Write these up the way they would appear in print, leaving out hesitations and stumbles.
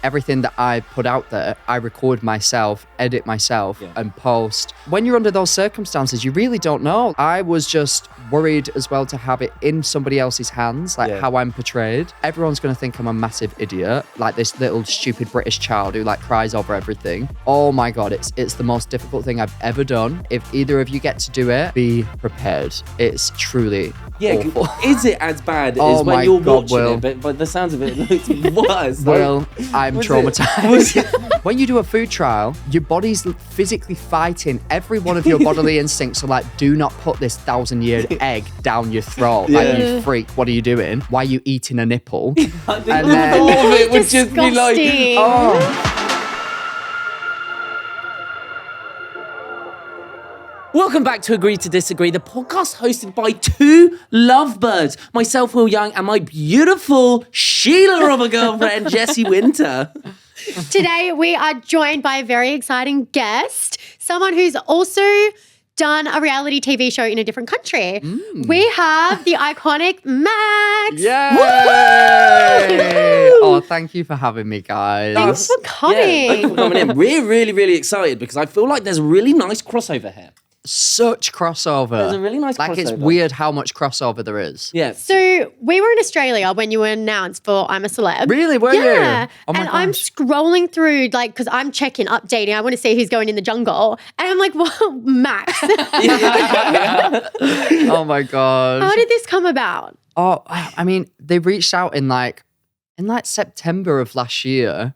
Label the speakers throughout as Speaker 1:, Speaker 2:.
Speaker 1: everything that I put out there, I record myself, edit myself, and post. When you're under those circumstances, you really don't know. I was just worried as well to have it in somebody else's hands, like how I'm portrayed. Everyone's going to think I'm a massive idiot, like this little stupid British child who like cries over everything. Oh my God, it's the most difficult thing I've ever done. If either of you get to do it, be prepared. It's truly awful.
Speaker 2: Is it as bad as when you're watching it? But by the sounds of it, it looks worse.
Speaker 1: Well, I'm traumatized. When you do a food trial, your body's physically fighting. Every one of your bodily instincts are like, do not put this 1,000-year egg down your throat. Like, you freak, what are you doing? Why are you eating a nipple?
Speaker 2: And then all of it would just be like,
Speaker 1: oh.
Speaker 2: Welcome back to Agree to Disagree, the podcast hosted by two lovebirds, myself, Will Young, and my beautiful Sheila of a girlfriend, Jessie Wynter.
Speaker 3: Today, we are joined by a very exciting guest, someone who's also done a reality TV show in a different country. We have the iconic Max.
Speaker 1: Yay! Oh, thank you for having me, guys.
Speaker 3: Thanks for coming.
Speaker 2: Yeah, thank you for coming in. We're really, really excited because I feel like there's a really nice crossover here.
Speaker 1: Such crossover.
Speaker 2: There's a really nice crossover.
Speaker 1: It's weird how much crossover there is.
Speaker 2: Yeah.
Speaker 3: So we were in Australia when you were announced for I'm a Celeb.
Speaker 1: Really? Were you?
Speaker 3: Yeah.
Speaker 1: Oh my
Speaker 3: and
Speaker 1: gosh.
Speaker 3: I'm scrolling through, like, because I'm checking, updating. I want to see who's going in the jungle. And I'm like, well, Max.
Speaker 1: Oh my gosh.
Speaker 3: How did this come about?
Speaker 1: Oh, I mean, they reached out in September of last year.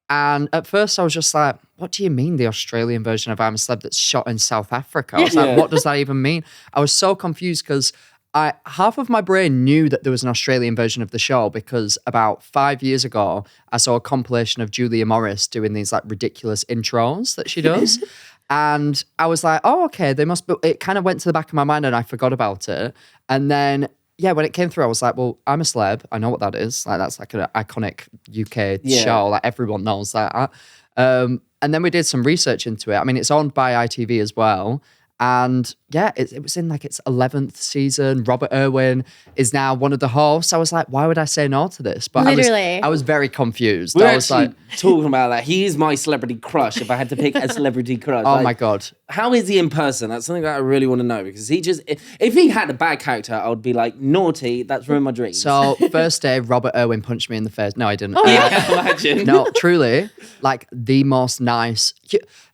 Speaker 1: And at first I was just like, what do you mean the Australian version of I'm a Celeb that's shot in South Africa? I was like, what does that even mean? I was so confused because half of my brain knew that there was an Australian version of the show because about 5 years ago, I saw a compilation of Julia Morris doing these like ridiculous intros that she does. And I was like, oh, okay, they must be, it kind of went to the back of my mind and I forgot about it. And then when it came through, I was like, well, I'm a Celeb. I know what that is. Like, that's like an iconic UK show. Like, everyone knows that. And then we did some research into it. I mean, it's owned by ITV as well. And it was in like its 11th season. Robert Irwin is now one of the hosts. I was like, why would I say no to this? But
Speaker 3: Literally.
Speaker 1: I was very confused.
Speaker 2: We're
Speaker 1: I was
Speaker 2: actually talking about that. He is my celebrity crush if I had to pick a celebrity crush.
Speaker 1: Oh my God.
Speaker 2: How is he in person? That's something that I really want to know because if he had a bad character, I would be like, naughty, that's ruined my dreams.
Speaker 1: So first day, Robert Irwin punched me in the face. No, I didn't.
Speaker 3: Oh, yeah.
Speaker 2: Imagine.
Speaker 1: No, truly, like the most nice.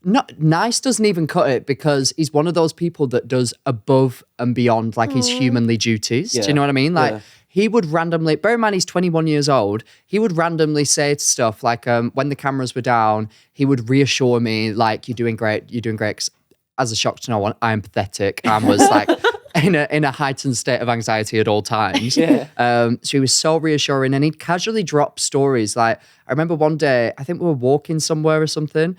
Speaker 1: Not nice doesn't even cut it because he's one of those people that does above and beyond like his humanly duties. Do you know what I mean? Like he would randomly, bear in mind he's 21 years old, he would randomly say stuff like when the cameras were down, he would reassure me like, you're doing great. 'Cause as a shock to no one, I am pathetic. I was like in a heightened state of anxiety at all times. So he was so reassuring and he'd casually drop stories. Like I remember one day, I think we were walking somewhere or something,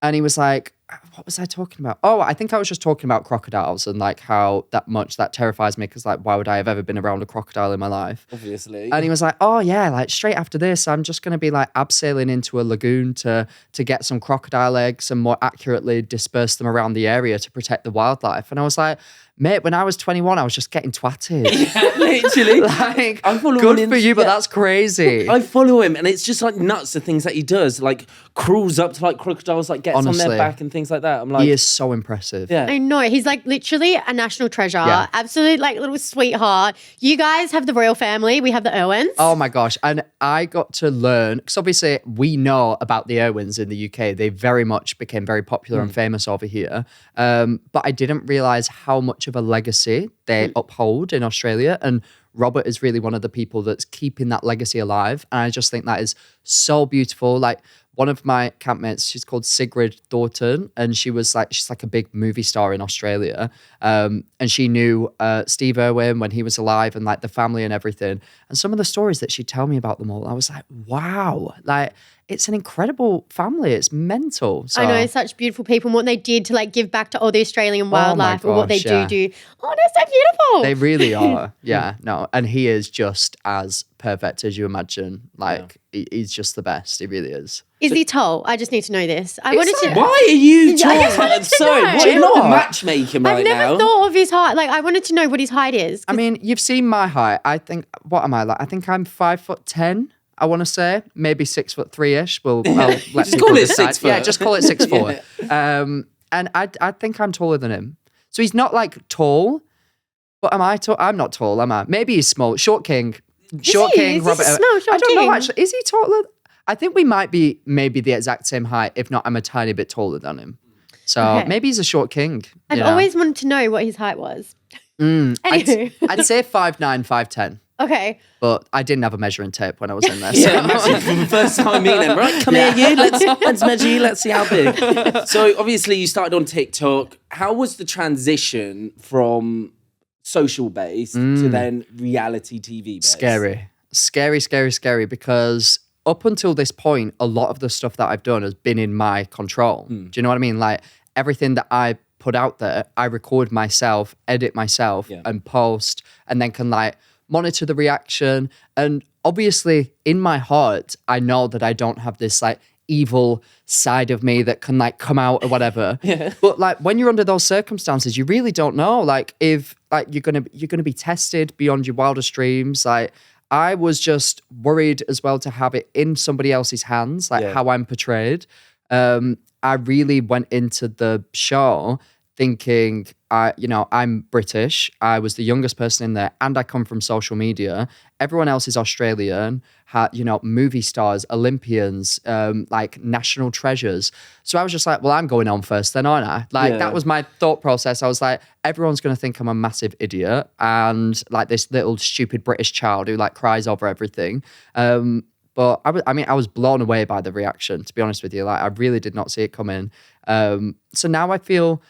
Speaker 1: and he was like, what was I talking about? Oh, I think I was just talking about crocodiles and like how that terrifies me because like, why would I have ever been around a crocodile in my life?
Speaker 2: Obviously.
Speaker 1: And he was like, oh yeah, like straight after this, I'm just going to be like abseiling into a lagoon to get some crocodile eggs and more accurately disperse them around the area to protect the wildlife. And I was like, mate, when I was 21, I was just getting twatted.
Speaker 2: Yeah, literally.
Speaker 1: Like,
Speaker 2: I follow
Speaker 1: good
Speaker 2: him
Speaker 1: for you, but that's crazy.
Speaker 2: I follow him, and it's just like nuts the things that he does. Like crawls up to like crocodiles, like gets
Speaker 1: Honestly,
Speaker 2: on their back and things like that. I'm like,
Speaker 1: he is so impressive.
Speaker 2: Yeah.
Speaker 3: I know. He's like literally a national treasure.
Speaker 1: Yeah.
Speaker 3: Absolute like little sweetheart. You guys have the royal family. We have the Irwins.
Speaker 1: Oh my gosh. And I got to learn, because obviously we know about the Irwins in the UK. They very much became very popular and famous over here. But I didn't realize how much of a legacy they uphold in Australia. And Robert is really one of the people that's keeping that legacy alive. And I just think that is so beautiful. Like one of my campmates, she's called Sigrid Thornton, and she's like a big movie star in Australia. And she knew Steve Irwin when he was alive and like the family and everything. And some of the stories that she'd tell me about them all, I was like, wow, like it's an incredible family. It's mental. So,
Speaker 3: I know, such beautiful people and what they did to like give back to all the Australian wildlife or what they
Speaker 1: gosh,
Speaker 3: do. Oh, they're so beautiful.
Speaker 1: They really are. Yeah, no. And he is just as perfect as you imagine. Like he's just the best. He really is.
Speaker 3: Is he tall? I just need to know this. I wanted to.
Speaker 2: why are you
Speaker 3: Yeah, I just wanted to
Speaker 2: Sorry,
Speaker 3: know.
Speaker 2: what, you're not matchmaking right
Speaker 3: I've never
Speaker 2: now.
Speaker 3: thought of his height. Like I wanted to know what his height is.
Speaker 1: I mean, you've seen my height. I think, what am I like? I think I'm 5'10". I want to say maybe 6'3" I'll let
Speaker 2: Just
Speaker 1: people
Speaker 2: call it
Speaker 1: decide.
Speaker 2: 6 foot.
Speaker 1: Yeah, just call it 6'4". And I think I'm taller than him. So he's not like tall, but am I tall? I'm not tall, am I? Maybe he's small. Short king. Short king.
Speaker 3: Is he
Speaker 1: Robert.
Speaker 3: small, short
Speaker 1: I don't know
Speaker 3: king?
Speaker 1: actually. Is he taller? I think we might be maybe the exact same height. If not, I'm a tiny bit taller than him. So
Speaker 3: Okay.
Speaker 1: maybe he's a short king.
Speaker 3: I've always wanted to know what his height was. Anywho.
Speaker 1: I'd say 5'9", 5'10".
Speaker 3: Okay.
Speaker 1: But I didn't have a measuring tape when I was in there. So.
Speaker 2: Yeah, imagine from the first time meeting him. Right, come here, you. Let's measure you. Let's see how big. So obviously you started on TikTok. How was the transition from social based to then reality TV based?
Speaker 1: Scary. Because up until this point, a lot of the stuff that I've done has been in my control. Do you know what I mean? Like everything that I put out there, I record myself, edit myself, and post, and then can like monitor the reaction. And obviously in my heart, I know that I don't have this like evil side of me that can like come out or whatever. But like when you're under those circumstances, you really don't know like if like you're gonna be tested beyond your wildest dreams. Like I was just worried as well to have it in somebody else's hands, like how I'm portrayed. I really went into the show thinking, I'm British. I was the youngest person in there, and I come from social media. Everyone else is Australian. Movie stars, Olympians, like national treasures. So I was just like, well, I'm going on first, then, aren't I? Like that was my thought process. I was like, everyone's going to think I'm a massive idiot and like this little stupid British child who like cries over everything. But I was blown away by the reaction, to be honest with you. Like I really did not see it coming. So now I feel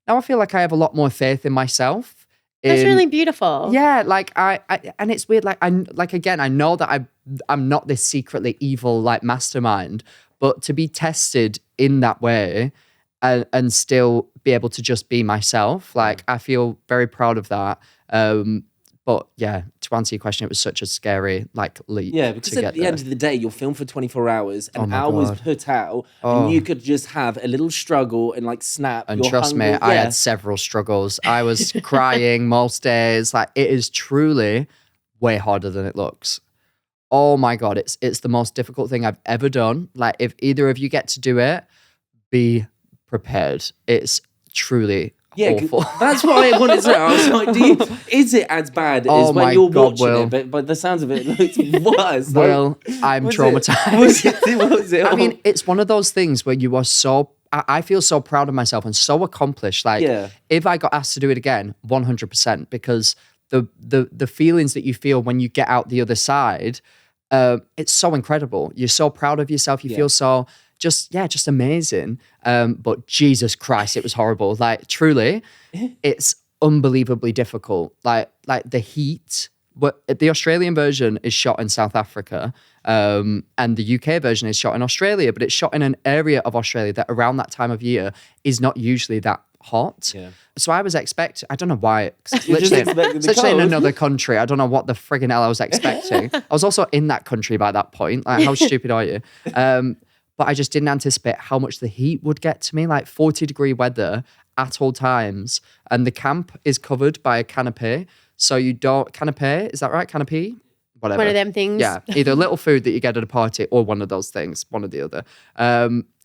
Speaker 1: like I have a lot more faith in myself.
Speaker 3: That's really beautiful.
Speaker 1: Yeah, like I and it's weird. Like I know that I'm not this secretly evil like mastermind, but to be tested in that way and still be able to just be myself, like I feel very proud of that. But yeah, to answer your question, it was such a scary like leap.
Speaker 2: Yeah, because at the end of the day, you're filmed for 24 hours, an hour was put out, and you could just have a little struggle and like snap.
Speaker 1: And trust me, I had several struggles. I was crying most days. Like it is truly way harder than it looks. Oh my God, it's the most difficult thing I've ever done. Like if either of you get to do it, be prepared. It's truly awful.
Speaker 2: That's what I wanted to say. I was like, is it as bad as when you're watching it? But by the sounds of it, it's worse.
Speaker 1: Well, I'm traumatized.
Speaker 2: What was it?
Speaker 1: I mean, it's one of those things where you are I feel so proud of myself and so accomplished. Like if I got asked to do it again, 100%, because the feelings that you feel when you get out the other side, it's so incredible. You're so proud of yourself. You feel so just amazing. But Jesus Christ, it was horrible. Like truly, it's unbelievably difficult. Like the heat. But the Australian version is shot in South Africa, and the UK version is shot in Australia. But it's shot in an area of Australia that around that time of year is not usually that hot. So I was I don't know why. Literally in another country. I don't know what the friggin' hell I was expecting. I was also in that country by that point. Like, how stupid are you? But I just didn't anticipate how much the heat would get to me, like 40-degree weather at all times. And the camp is covered by a canopy. So you don't, canopy, is that right? Canopy? Whatever.
Speaker 3: One of them things.
Speaker 1: Yeah, either a little food that you get at a party or one of those things, one or the other.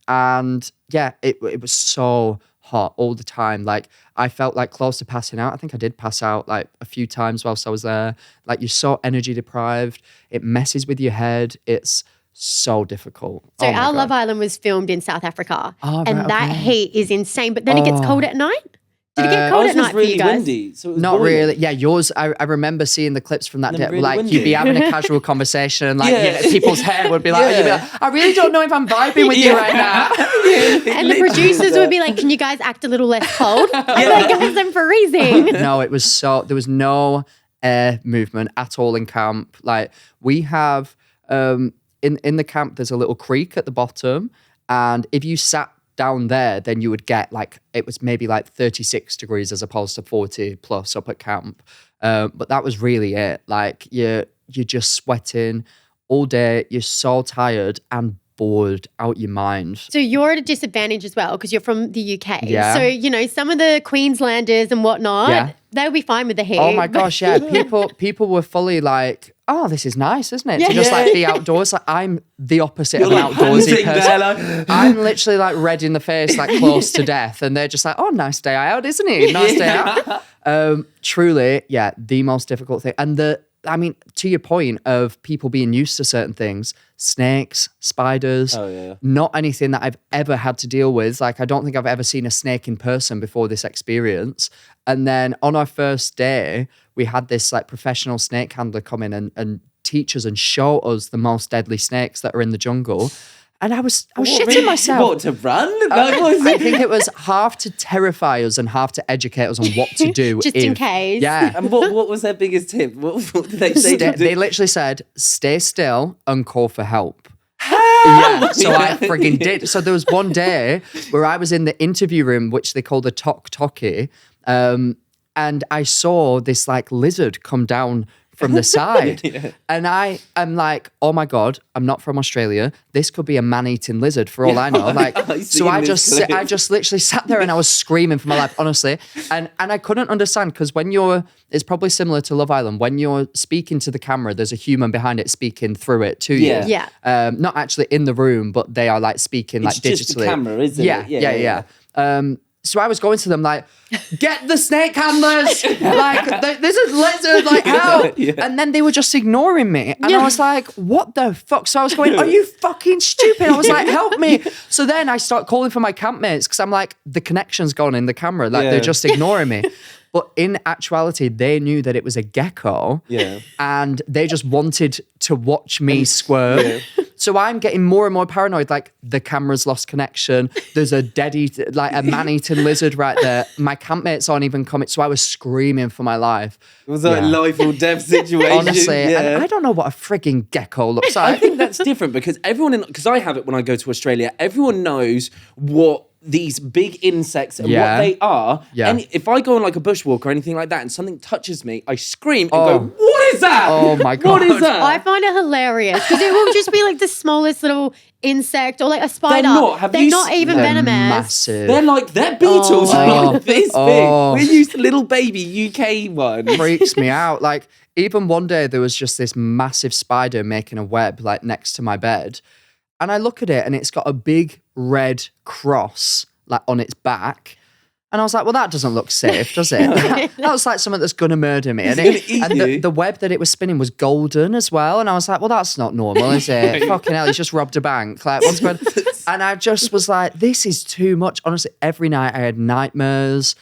Speaker 1: And yeah, it was so hot all the time. Like I felt like close to passing out. I think I did pass out like a few times whilst I was there. Like you're so energy deprived. It messes with your head. It's so difficult.
Speaker 3: So our Love Island was filmed in South Africa,
Speaker 1: right,
Speaker 3: and that heat is insane. But then it gets cold at night. Did it get cold at night for
Speaker 2: really
Speaker 3: you guys?
Speaker 2: windy, so it was
Speaker 1: Not
Speaker 2: boiling.
Speaker 1: really. Yeah, yours. I remember seeing the clips from that day.
Speaker 2: Really
Speaker 1: like
Speaker 2: windy.
Speaker 1: you'd be having a casual conversation, and like people's hair would be like, you'd be like, I really don't know if I'm vibing with you right now.
Speaker 3: And the producers would be like, "Can you guys act a little less cold?" I'm like, "It wasn't freezing."
Speaker 1: No, it was there was no air movement at all in camp. Like we have in the camp, there's a little creek at the bottom, and if you sat down there, then you would get like, it was maybe like 36 degrees as opposed to 40 plus up at camp. But that was really it. Like you're just sweating all day. You're so tired and bored out your mind.
Speaker 3: So you're at a disadvantage as well because you're from the UK.
Speaker 1: Yeah.
Speaker 3: So, you know, some of the Queenslanders and whatnot, they'll be fine with the heat.
Speaker 1: Oh my gosh, yeah. People were fully like, oh, this is nice, isn't it? To just like be outdoors. Like I'm the opposite of an outdoorsy person. I'm literally like red in the face, like close to death. And they're just like, oh, nice day out, isn't it? Nice day out. Truly, yeah, the most difficult thing. And to your point of people being used to certain things, snakes, spiders, not anything that I've ever had to deal with. Like, I don't think I've ever seen a snake in person before this experience. And then on our first day, we had this like professional snake handler come in and teach us and show us the most deadly snakes that are in the jungle. And I was shitting myself.
Speaker 2: What, to run?
Speaker 1: I think it was half to terrify us and half to educate us on what to do.
Speaker 3: Just in case.
Speaker 1: Yeah.
Speaker 2: And what was their biggest tip? What did they say to do?
Speaker 1: They literally said, stay still and call for help. Yeah, so I frigging did. So there was one day where I was in the interview room, which they called a tok-toki, and I saw this like lizard come down from the side. And I am like, oh my God, I'm not from Australia. This could be a man-eating lizard for all I know. Like, so I just literally sat there and I was screaming for my life, honestly. And I couldn't understand because it's probably similar to Love Island. When you're speaking to the camera, there's a human behind it speaking through it to you.
Speaker 3: Yeah.
Speaker 1: Not actually in the room, but they are like speaking like digitally.
Speaker 2: It's just the camera, isn't it?
Speaker 1: Yeah. So I was going to them like, get the snake handlers, like there's a lizard, like help. And then they were just ignoring me. And I was like, what the fuck? So I was going, are you fucking stupid? I was like, help me. So then I start calling for my campmates because I'm like, the connection's gone in the camera. Like they're just ignoring me. But in actuality, they knew that it was a gecko. Yeah. And they just wanted to watch me squirt. Yeah. So I'm getting more and more paranoid, like the camera's lost connection. There's a a man-eating lizard right there. My campmates aren't even coming. So I was screaming for my life.
Speaker 2: It was like a life or death situation.
Speaker 1: Honestly, and I don't know what a frigging gecko looks like.
Speaker 2: I think that's different because because I have it when I go to Australia, everyone knows what these big insects and what they are. Yeah. And if I go on like a bushwalk or anything like that and something touches me, I scream and go, what is that?
Speaker 1: Oh my God.
Speaker 2: What is that?
Speaker 3: I find it hilarious because it will just be like the smallest little insect or like a spider. They're not even venomous.
Speaker 1: Massive.
Speaker 2: They're beetles like this big. We're used to little baby UK one.
Speaker 1: Freaks me out. Like even one day there was just this massive spider making a web like next to my bed. And I look at it and it's got a big red cross like on its back. And I was like, well, that doesn't look safe, does it? That looks like something that's going to murder me. And the web that it was spinning was golden as well. And I was like, well, that's not normal, is it? Fucking hell, he's just robbed a bank. Like, what's going on? And I just was like, this is too much. Honestly, every night I had nightmares.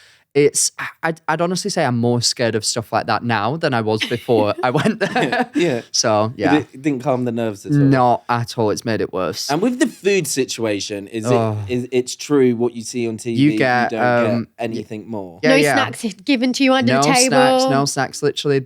Speaker 1: I'd honestly say I'm more scared of stuff like that now than I was before I went there.
Speaker 2: Yeah.
Speaker 1: So, yeah.
Speaker 2: It didn't calm the nerves at all?
Speaker 1: Not at all. It's made it worse.
Speaker 2: And with the food situation, it's true what you see on TV? You don't get anything more?
Speaker 3: No snacks given to you under the table?
Speaker 1: No snacks. Literally,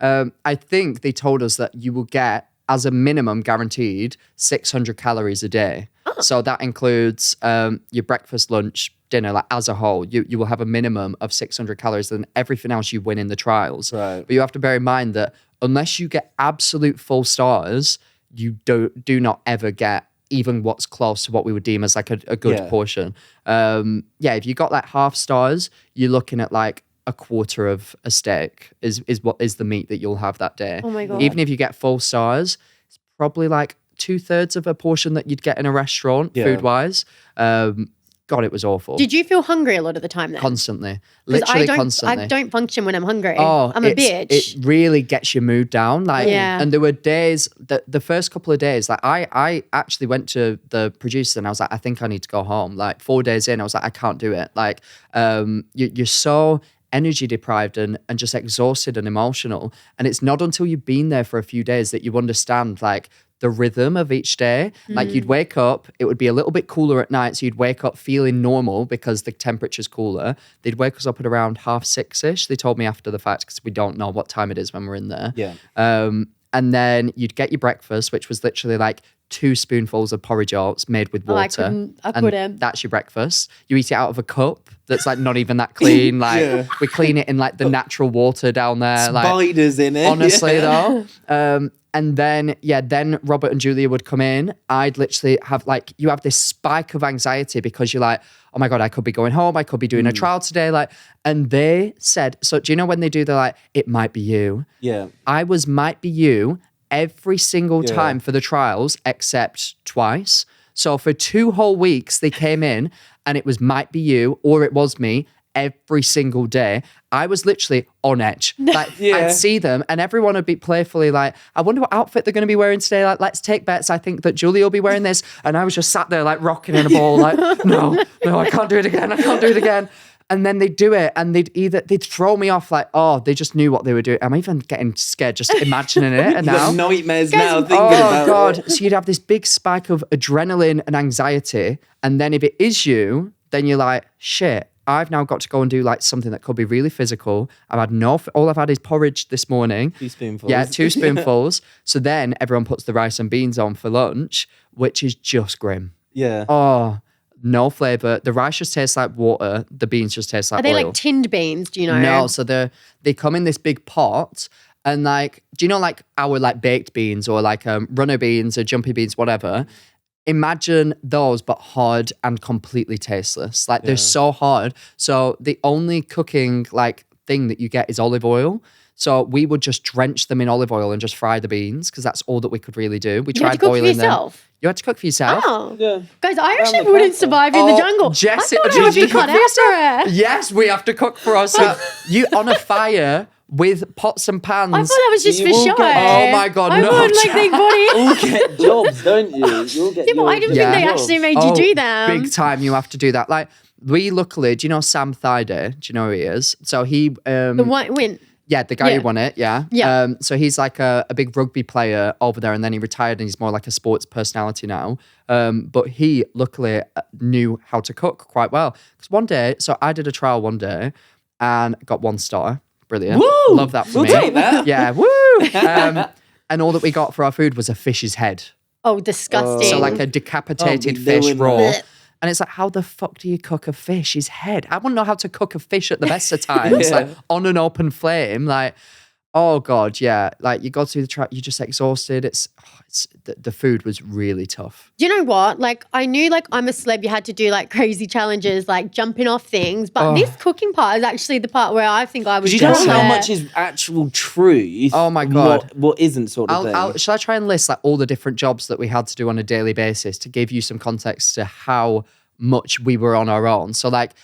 Speaker 1: I think they told us that you will get, as a minimum guaranteed, 600 calories a day. Oh. So that includes your breakfast, lunch, dinner, like as a whole. You will have a minimum of 600 calories, and everything else you win in the trials. Right. But you have to bear in mind that unless you get absolute full stars, you do not ever get even what's close to what we would deem as like a good portion. If you got like half stars, you're looking at like a quarter of a steak is what is the meat that you'll have that day.
Speaker 3: Oh my God.
Speaker 1: Even if you get full stars, it's probably like 2/3 of a portion that you'd get in a restaurant, food-wise. God, it was awful.
Speaker 3: Did you feel hungry a lot of the time then?
Speaker 1: Constantly. Literally constantly.
Speaker 3: I don't function when I'm hungry.
Speaker 1: Oh,
Speaker 3: I'm a bitch.
Speaker 1: It really gets your mood down. Like, and there were days, the first couple of days, like I actually went to the producer and I was like, I think I need to go home. Like 4 days in, I was like, I can't do it. Like, you're so energy deprived and just exhausted and emotional. And it's not until you've been there for a few days that you understand like the rhythm of each day. Like you'd wake up, it would be a little bit cooler at night. So you'd wake up feeling normal because the temperature's cooler. They'd wake us up at around 6:30. They told me after the fact because we don't know what time it is when we're in there. Yeah. And then you'd get your breakfast, which was literally like 2 spoonfuls of porridge oats made with water.
Speaker 3: I
Speaker 1: and
Speaker 3: couldn't.
Speaker 1: that's your breakfast. You eat it out of a cup that's like not even that clean. Like we clean it in like the natural water down there.
Speaker 2: Spiders in it.
Speaker 1: Honestly though. And then Robert and Julia would come in. I'd literally have like, you have this spike of anxiety because you're like, oh my God, I could be going home. I could be doing a trial today. Like, and they said, so do you know when they do, they're like, it might be you.
Speaker 2: Yeah.
Speaker 1: I was might be you every single time for the trials, except twice. So for 2 whole weeks, they came in and it was might be you or it was me every single day. I was literally on edge. Like I'd see them and everyone would be playfully like, I wonder what outfit they're going to be wearing today. Like, let's take bets. I think that Julia will be wearing this. And I was just sat there like rocking in a ball like, no, I can't do it again. I can't do it again. And then they'd do it and they'd throw me off like, oh, they just knew what they were doing. I'm even getting scared just imagining it. And
Speaker 2: You
Speaker 1: now
Speaker 2: got nightmares now thinking about it.
Speaker 1: God. So you'd have this big spike of adrenaline and anxiety. And then if it is you, then you're like, shit, I've now got to go and do like something that could be really physical. All I've had is porridge this morning.
Speaker 2: 2 spoonfuls.
Speaker 1: Yeah, 2 spoonfuls. So then everyone puts the rice and beans on for lunch, which is just grim.
Speaker 2: Yeah.
Speaker 1: Oh, no flavour. The rice just tastes like water. The beans just taste like
Speaker 3: Are they
Speaker 1: oil.
Speaker 3: like tinned beans? Do you know?
Speaker 1: No, so they come in this big pot. And like, do you know like our like baked beans or like runner beans or jumpy beans, whatever? Imagine those, but hard and completely tasteless. Like they're so hard. So the only cooking like thing that you get is olive oil. So we would just drench them in olive oil and just fry the beans because that's all that we could really do. We
Speaker 3: You had
Speaker 1: tried
Speaker 3: to cook for
Speaker 1: boiling them.
Speaker 3: yourself?
Speaker 1: You had to cook for yourself?
Speaker 3: Oh.
Speaker 2: Yeah.
Speaker 3: Guys, I actually
Speaker 2: the
Speaker 3: wouldn't
Speaker 2: camper.
Speaker 3: survive in the jungle.
Speaker 1: Jessie,
Speaker 3: I thought I
Speaker 1: did
Speaker 3: have
Speaker 1: you
Speaker 3: to cut
Speaker 1: cook for
Speaker 3: out for it.
Speaker 1: Yes, we have to cook for ourselves. You on a fire with pots and pans.
Speaker 3: I thought that was just
Speaker 2: You
Speaker 3: for
Speaker 2: will
Speaker 3: show.
Speaker 2: get-
Speaker 1: Oh my God,
Speaker 3: I
Speaker 1: no.
Speaker 3: would like big body.
Speaker 2: You'll get jobs, don't you? You'll get
Speaker 3: Yeah, but I didn't
Speaker 1: Yeah.
Speaker 3: think they actually made you do them.
Speaker 1: Big time, you have to do that. Like, we luckily, do you know Sam Thaiday? Do you know who he is? So he...
Speaker 3: The one win.
Speaker 1: Yeah, the guy
Speaker 3: Yeah.
Speaker 1: who won it, yeah.
Speaker 3: Yeah.
Speaker 1: So he's like a big rugby player over there and then he retired and he's more like a sports personality now. But he luckily knew how to cook quite well. Because one day, so I did a trial one day and got 1 star. Brilliant.
Speaker 2: Woo!
Speaker 1: Love that for
Speaker 2: We'll
Speaker 1: me.
Speaker 2: take that.
Speaker 1: Yeah, woo! And all that we got for our food was a fish's head.
Speaker 3: Oh, disgusting.
Speaker 1: So like a decapitated
Speaker 2: Oh,
Speaker 1: fish
Speaker 2: doing
Speaker 1: raw.
Speaker 2: that.
Speaker 1: And it's like, how the fuck do you cook a fish's head? I wouldn't know how to cook a fish at the best of times. Like on an open flame. Like, oh God, yeah. Like you go through the track, you're just exhausted. The food was really tough.
Speaker 3: Do you know what? Like, I knew like I'm a celeb, you had to do like crazy challenges, like jumping off things. But this cooking part is actually the part where I think I was
Speaker 2: Because you don't
Speaker 3: just
Speaker 2: know how
Speaker 3: there.
Speaker 2: much is actual truth.
Speaker 1: Oh my God.
Speaker 2: What isn't sort of thing.
Speaker 1: Shall I try and list like all the different jobs that we had to do on a daily basis to give you some context to how much we were on our own? So like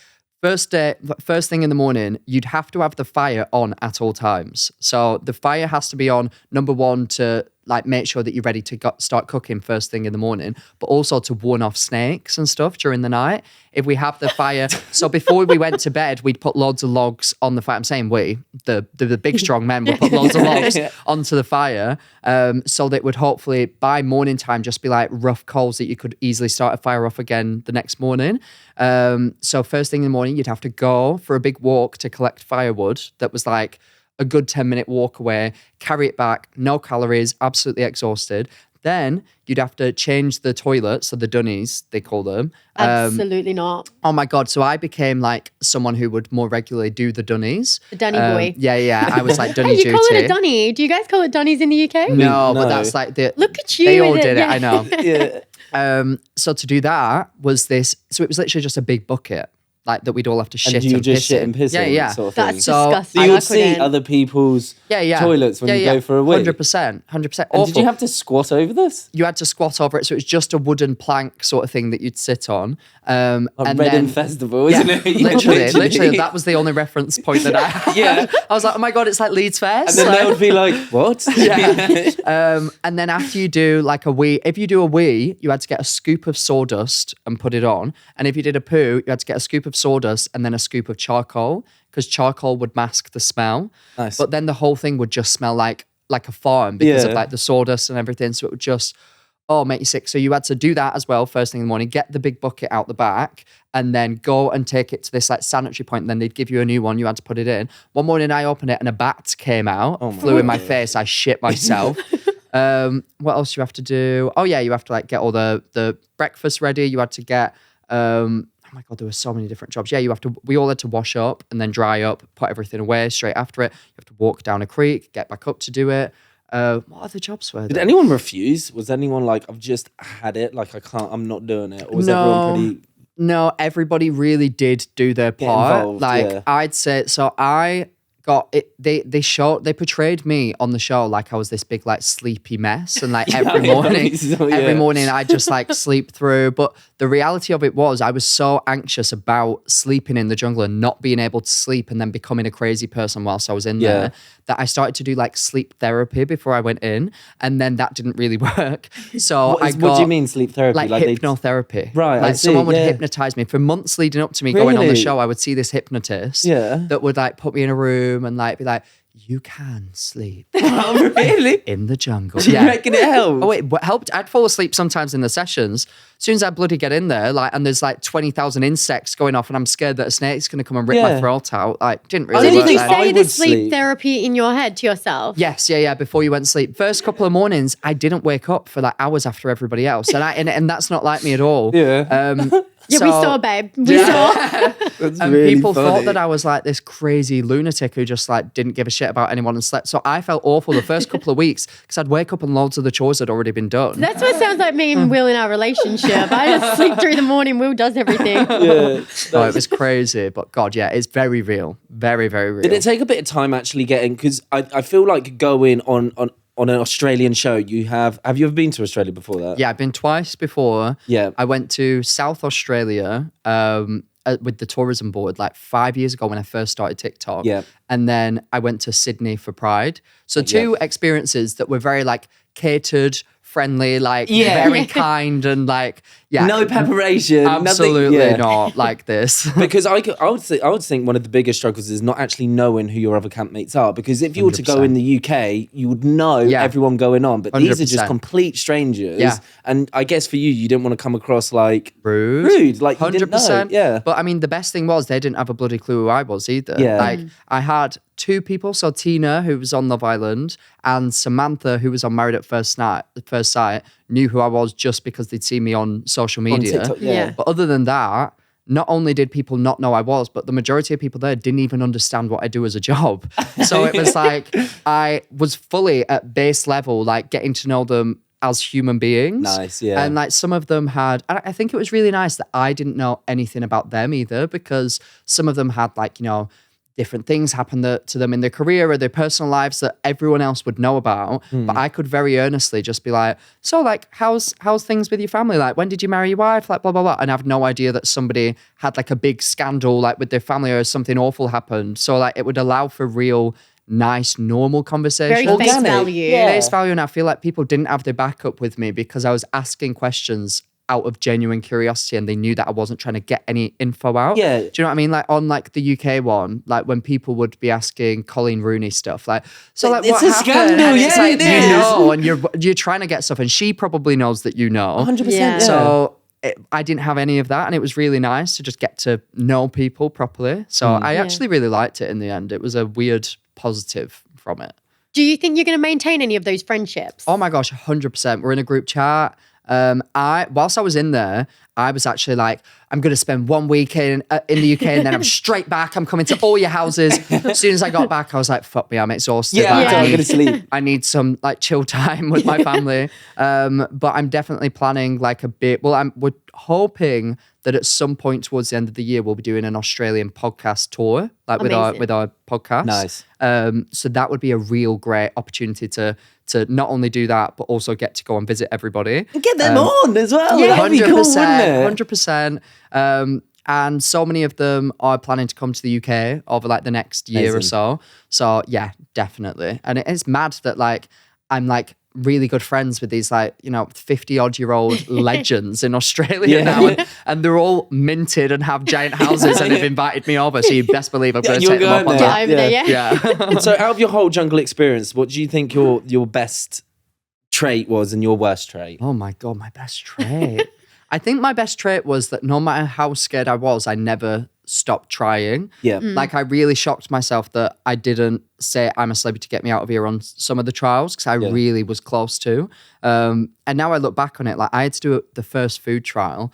Speaker 1: first thing in the morning, you'd have to have the fire on at all times. So the fire has to be on, number one, to like make sure that you're ready to start cooking first thing in the morning, but also to warn off snakes and stuff during the night. If we have the fire, so before we went to bed, we'd put loads of logs on the fire. I'm saying we, the big strong men, would put loads of logs onto the fire, so that it would hopefully by morning time just be like rough coals that you could easily start a fire off again the next morning. So first thing in the morning, you'd have to go for a big walk to collect firewood that was like a good 10-minute walk away, carry it back, no calories, absolutely exhausted. Then you'd have to change the toilets, so the dunnies, they call them.
Speaker 3: Absolutely not.
Speaker 1: Oh my God. So I became like someone who would more regularly do the dunnies.
Speaker 3: The dunny boy.
Speaker 1: Yeah. I was like dunny
Speaker 3: Hey, you
Speaker 1: duty.
Speaker 3: call it a dunny. Do you guys call it dunnies in the UK?
Speaker 1: No, but
Speaker 2: No.
Speaker 1: that's like the...
Speaker 3: Look at you
Speaker 1: They all
Speaker 3: with
Speaker 1: did it,
Speaker 3: yeah.
Speaker 1: I know.
Speaker 2: Yeah.
Speaker 1: So to do that was this... So it was literally just a big bucket, like that we'd all have to shit
Speaker 2: And you
Speaker 1: and
Speaker 2: just
Speaker 1: piss
Speaker 2: shit
Speaker 1: in.
Speaker 2: and piss in,
Speaker 1: Yeah.
Speaker 2: sort of thing.
Speaker 3: That's
Speaker 1: So-
Speaker 3: disgusting.
Speaker 2: So you
Speaker 3: I
Speaker 2: would see
Speaker 3: couldn't.
Speaker 2: other people's toilets when you go for a wee.
Speaker 1: 100%.
Speaker 2: And
Speaker 1: Awful.
Speaker 2: did you have to squat over this?
Speaker 1: You had to squat over it, so it was just a wooden plank sort of thing that you'd sit on.
Speaker 2: Like
Speaker 1: And
Speaker 2: Reading
Speaker 1: then,
Speaker 2: Festival,
Speaker 1: yeah,
Speaker 2: isn't it?
Speaker 1: literally, that was the only reference point that I had.
Speaker 2: Yeah.
Speaker 1: I was like, oh my God, it's like Leeds Fest.
Speaker 2: And then they would be like, what?
Speaker 1: Yeah. And then after you do like a wee, if you do a wee, you had to get a scoop of sawdust and put it on. And if you did a poo, you had to get a scoop of sawdust and then a scoop of charcoal, because charcoal would mask the smell.
Speaker 2: Nice.
Speaker 1: But then the whole thing would just smell like a farm because of
Speaker 2: Yeah.
Speaker 1: like the sawdust and everything. So it would just, make you sick. So you had to do that as well first thing in the morning, get the big bucket out the back and then go and take it to this like sanitary point. And then they'd give you a new one. You had to put it in. One morning I opened it and a bat came out, flew in my face. I shit myself. What else you have to do? Oh yeah, you have to like get all the breakfast ready. You had to get oh my God, there were so many different jobs. Yeah, we all had to wash up and then dry up, put everything away straight after it. You have to walk down a creek, get back up to do it. What other jobs were there?
Speaker 2: Did anyone refuse? Was anyone like, I've just had it, like I'm not doing it? Or was everyone pretty...
Speaker 1: No, everybody really did do their part.
Speaker 2: Involved,
Speaker 1: like
Speaker 2: yeah.
Speaker 1: I'd say, so I got it. They portrayed me on the show like I was this big like sleepy mess, and like every morning I just like sleep through. But the reality of it was I was so anxious about sleeping in the jungle and not being able to sleep, and then becoming a crazy person whilst I was in there, that I started to do like sleep therapy before I went in, and then that didn't really work. So
Speaker 2: what do you mean sleep therapy?
Speaker 1: Like hypnotherapy.
Speaker 2: Right,
Speaker 1: like
Speaker 2: I see,
Speaker 1: someone would hypnotize me for months leading up to me going on the show. I would see this hypnotist that would like put me in a room and like be like, you can sleep.
Speaker 2: Oh, really?
Speaker 1: In the jungle.
Speaker 2: Do you reckon it helped?
Speaker 1: Oh, it helped. I'd fall asleep sometimes in the sessions. As soon as I bloody get in there, like, and there's like 20,000 insects going off, and I'm scared that a snake's going to come and rip my throat out. Like, didn't really.
Speaker 3: So
Speaker 1: work
Speaker 3: did you
Speaker 1: then.
Speaker 3: say the
Speaker 2: sleep
Speaker 3: sleep therapy in your head to yourself?
Speaker 1: Yes, yeah. Before you went to sleep, first couple of mornings, I didn't wake up for like hours after everybody else, and that's not like me at all.
Speaker 2: Yeah.
Speaker 3: Yeah, we saw, babe. We saw.
Speaker 2: That's
Speaker 1: And
Speaker 2: really
Speaker 1: people
Speaker 2: funny.
Speaker 1: thought that I was like this crazy lunatic who just like didn't give a shit about anyone and slept. So I felt awful the first couple of weeks because I'd wake up and loads of the chores had already been done.
Speaker 3: That's what sounds like me and Will in our relationship. I just sleep through the morning. Will does everything.
Speaker 2: Yeah.
Speaker 1: Oh, it was crazy, but God, yeah, it's very real, very, very real.
Speaker 2: Did it take a bit of time actually getting? Because I feel like going on an Australian show, have you ever been to Australia before that?
Speaker 1: Yeah, I've been twice before.
Speaker 2: Yeah.
Speaker 1: I went to South Australia with the tourism board like 5 years ago when I first started TikTok.
Speaker 2: Yeah.
Speaker 1: And then I went to Sydney for Pride. So two experiences that were very like catered, friendly, like very kind and like,
Speaker 2: No preparation.
Speaker 1: Absolutely
Speaker 2: nothing,
Speaker 1: not like this.
Speaker 2: Because I would think one of the biggest struggles is not actually knowing who your other campmates are. Because if you were to go in the UK, you would know everyone going on. But these are just
Speaker 1: 100%.
Speaker 2: complete strangers.
Speaker 1: Yeah.
Speaker 2: And I guess for you didn't want to come across like
Speaker 1: Rude.
Speaker 2: like you didn't know.
Speaker 1: 100%.
Speaker 2: Yeah.
Speaker 1: But I mean, the best thing was they didn't have a bloody clue who I was either.
Speaker 2: Yeah.
Speaker 1: Like I had two people. So Tina, who was on Love Island, and Samantha, who was on Married at First Sight, knew who I was just because they'd seen me on social media.
Speaker 2: TikTok,
Speaker 3: Yeah.
Speaker 1: But other than that, not only did people not know I was, but the majority of people there didn't even understand what I do as a job. So it was like I was fully at base level, like getting to know them as human beings.
Speaker 2: Nice, yeah.
Speaker 1: And like some of them had, I think it was really nice that I didn't know anything about them either, because some of them had like, you know, different things happen to them in their career or their personal lives that everyone else would know about. But I could very earnestly just be like, so like, how's things with your family? Like, when did you marry your wife? Like, blah, blah, blah. And I have no idea that somebody had like a big scandal like with their family or something awful happened. So like, it would allow for real, nice, normal conversation.
Speaker 3: Very face value.
Speaker 1: Face value. And I feel like people didn't have their backup with me because I was asking questions out of genuine curiosity, and they knew that I wasn't trying to get any info out.
Speaker 2: Yeah.
Speaker 1: Do you know what I mean? Like on like the UK one, like when people would be asking Colleen Rooney stuff, like, so like
Speaker 2: It's
Speaker 1: what
Speaker 2: a
Speaker 1: happened?
Speaker 2: scandal,
Speaker 1: And it's
Speaker 2: yeah,
Speaker 1: like,
Speaker 2: it
Speaker 1: you
Speaker 2: is.
Speaker 1: know, and you're trying to get stuff, and she probably knows that you know.
Speaker 2: 100%.
Speaker 3: Yeah.
Speaker 1: So I didn't have any of that, and it was really nice to just get to know people properly. So I actually really liked it in the end. It was a weird positive from it.
Speaker 3: Do you think you're going to maintain any of those friendships?
Speaker 1: Oh my gosh, 100%. We're in a group chat. Whilst I was in there, I was actually like, I'm going to spend 1 week in the UK and then I'm straight back. I'm coming to all your houses. As soon as I got back, I was like, fuck me, I'm exhausted.
Speaker 2: Yeah,
Speaker 1: Like,
Speaker 2: I'm going to sleep.
Speaker 1: I need some like chill time with my family. But I'm definitely planning like a bit. Well, we're hoping that at some point towards the end of the year, we'll be doing an Australian podcast tour, like with our podcast.
Speaker 2: Nice.
Speaker 1: So that would be a real great opportunity to not only do that, but also get to go and visit everybody.
Speaker 2: And get them on as well.
Speaker 3: Yeah.
Speaker 2: That'd be cool, wouldn't it?
Speaker 1: 100%. And so many of them are planning to come to the UK over like the next year or
Speaker 2: Amazing.
Speaker 1: so. So yeah, definitely. And it's mad that like I'm like really good friends with these like, you know, 50-odd-year-old legends in Australia now. And they're all minted and have giant houses and have invited me over. So you best believe I'm going to
Speaker 2: you're
Speaker 1: take them up
Speaker 2: going
Speaker 1: on
Speaker 2: there.
Speaker 1: that.
Speaker 3: Over there, yeah.
Speaker 1: Yeah.
Speaker 2: And so out of your whole jungle experience, what do you think your best trait was and your worst trait?
Speaker 1: Oh my God, my best trait. I think my best trait was that no matter how scared I was, I never stopped trying.
Speaker 2: Yeah.
Speaker 1: Like I really shocked myself that I didn't say I'm a celebrity to get me out of here on some of the trials because I really was close to. And now I look back on it, like I had to do the first food trial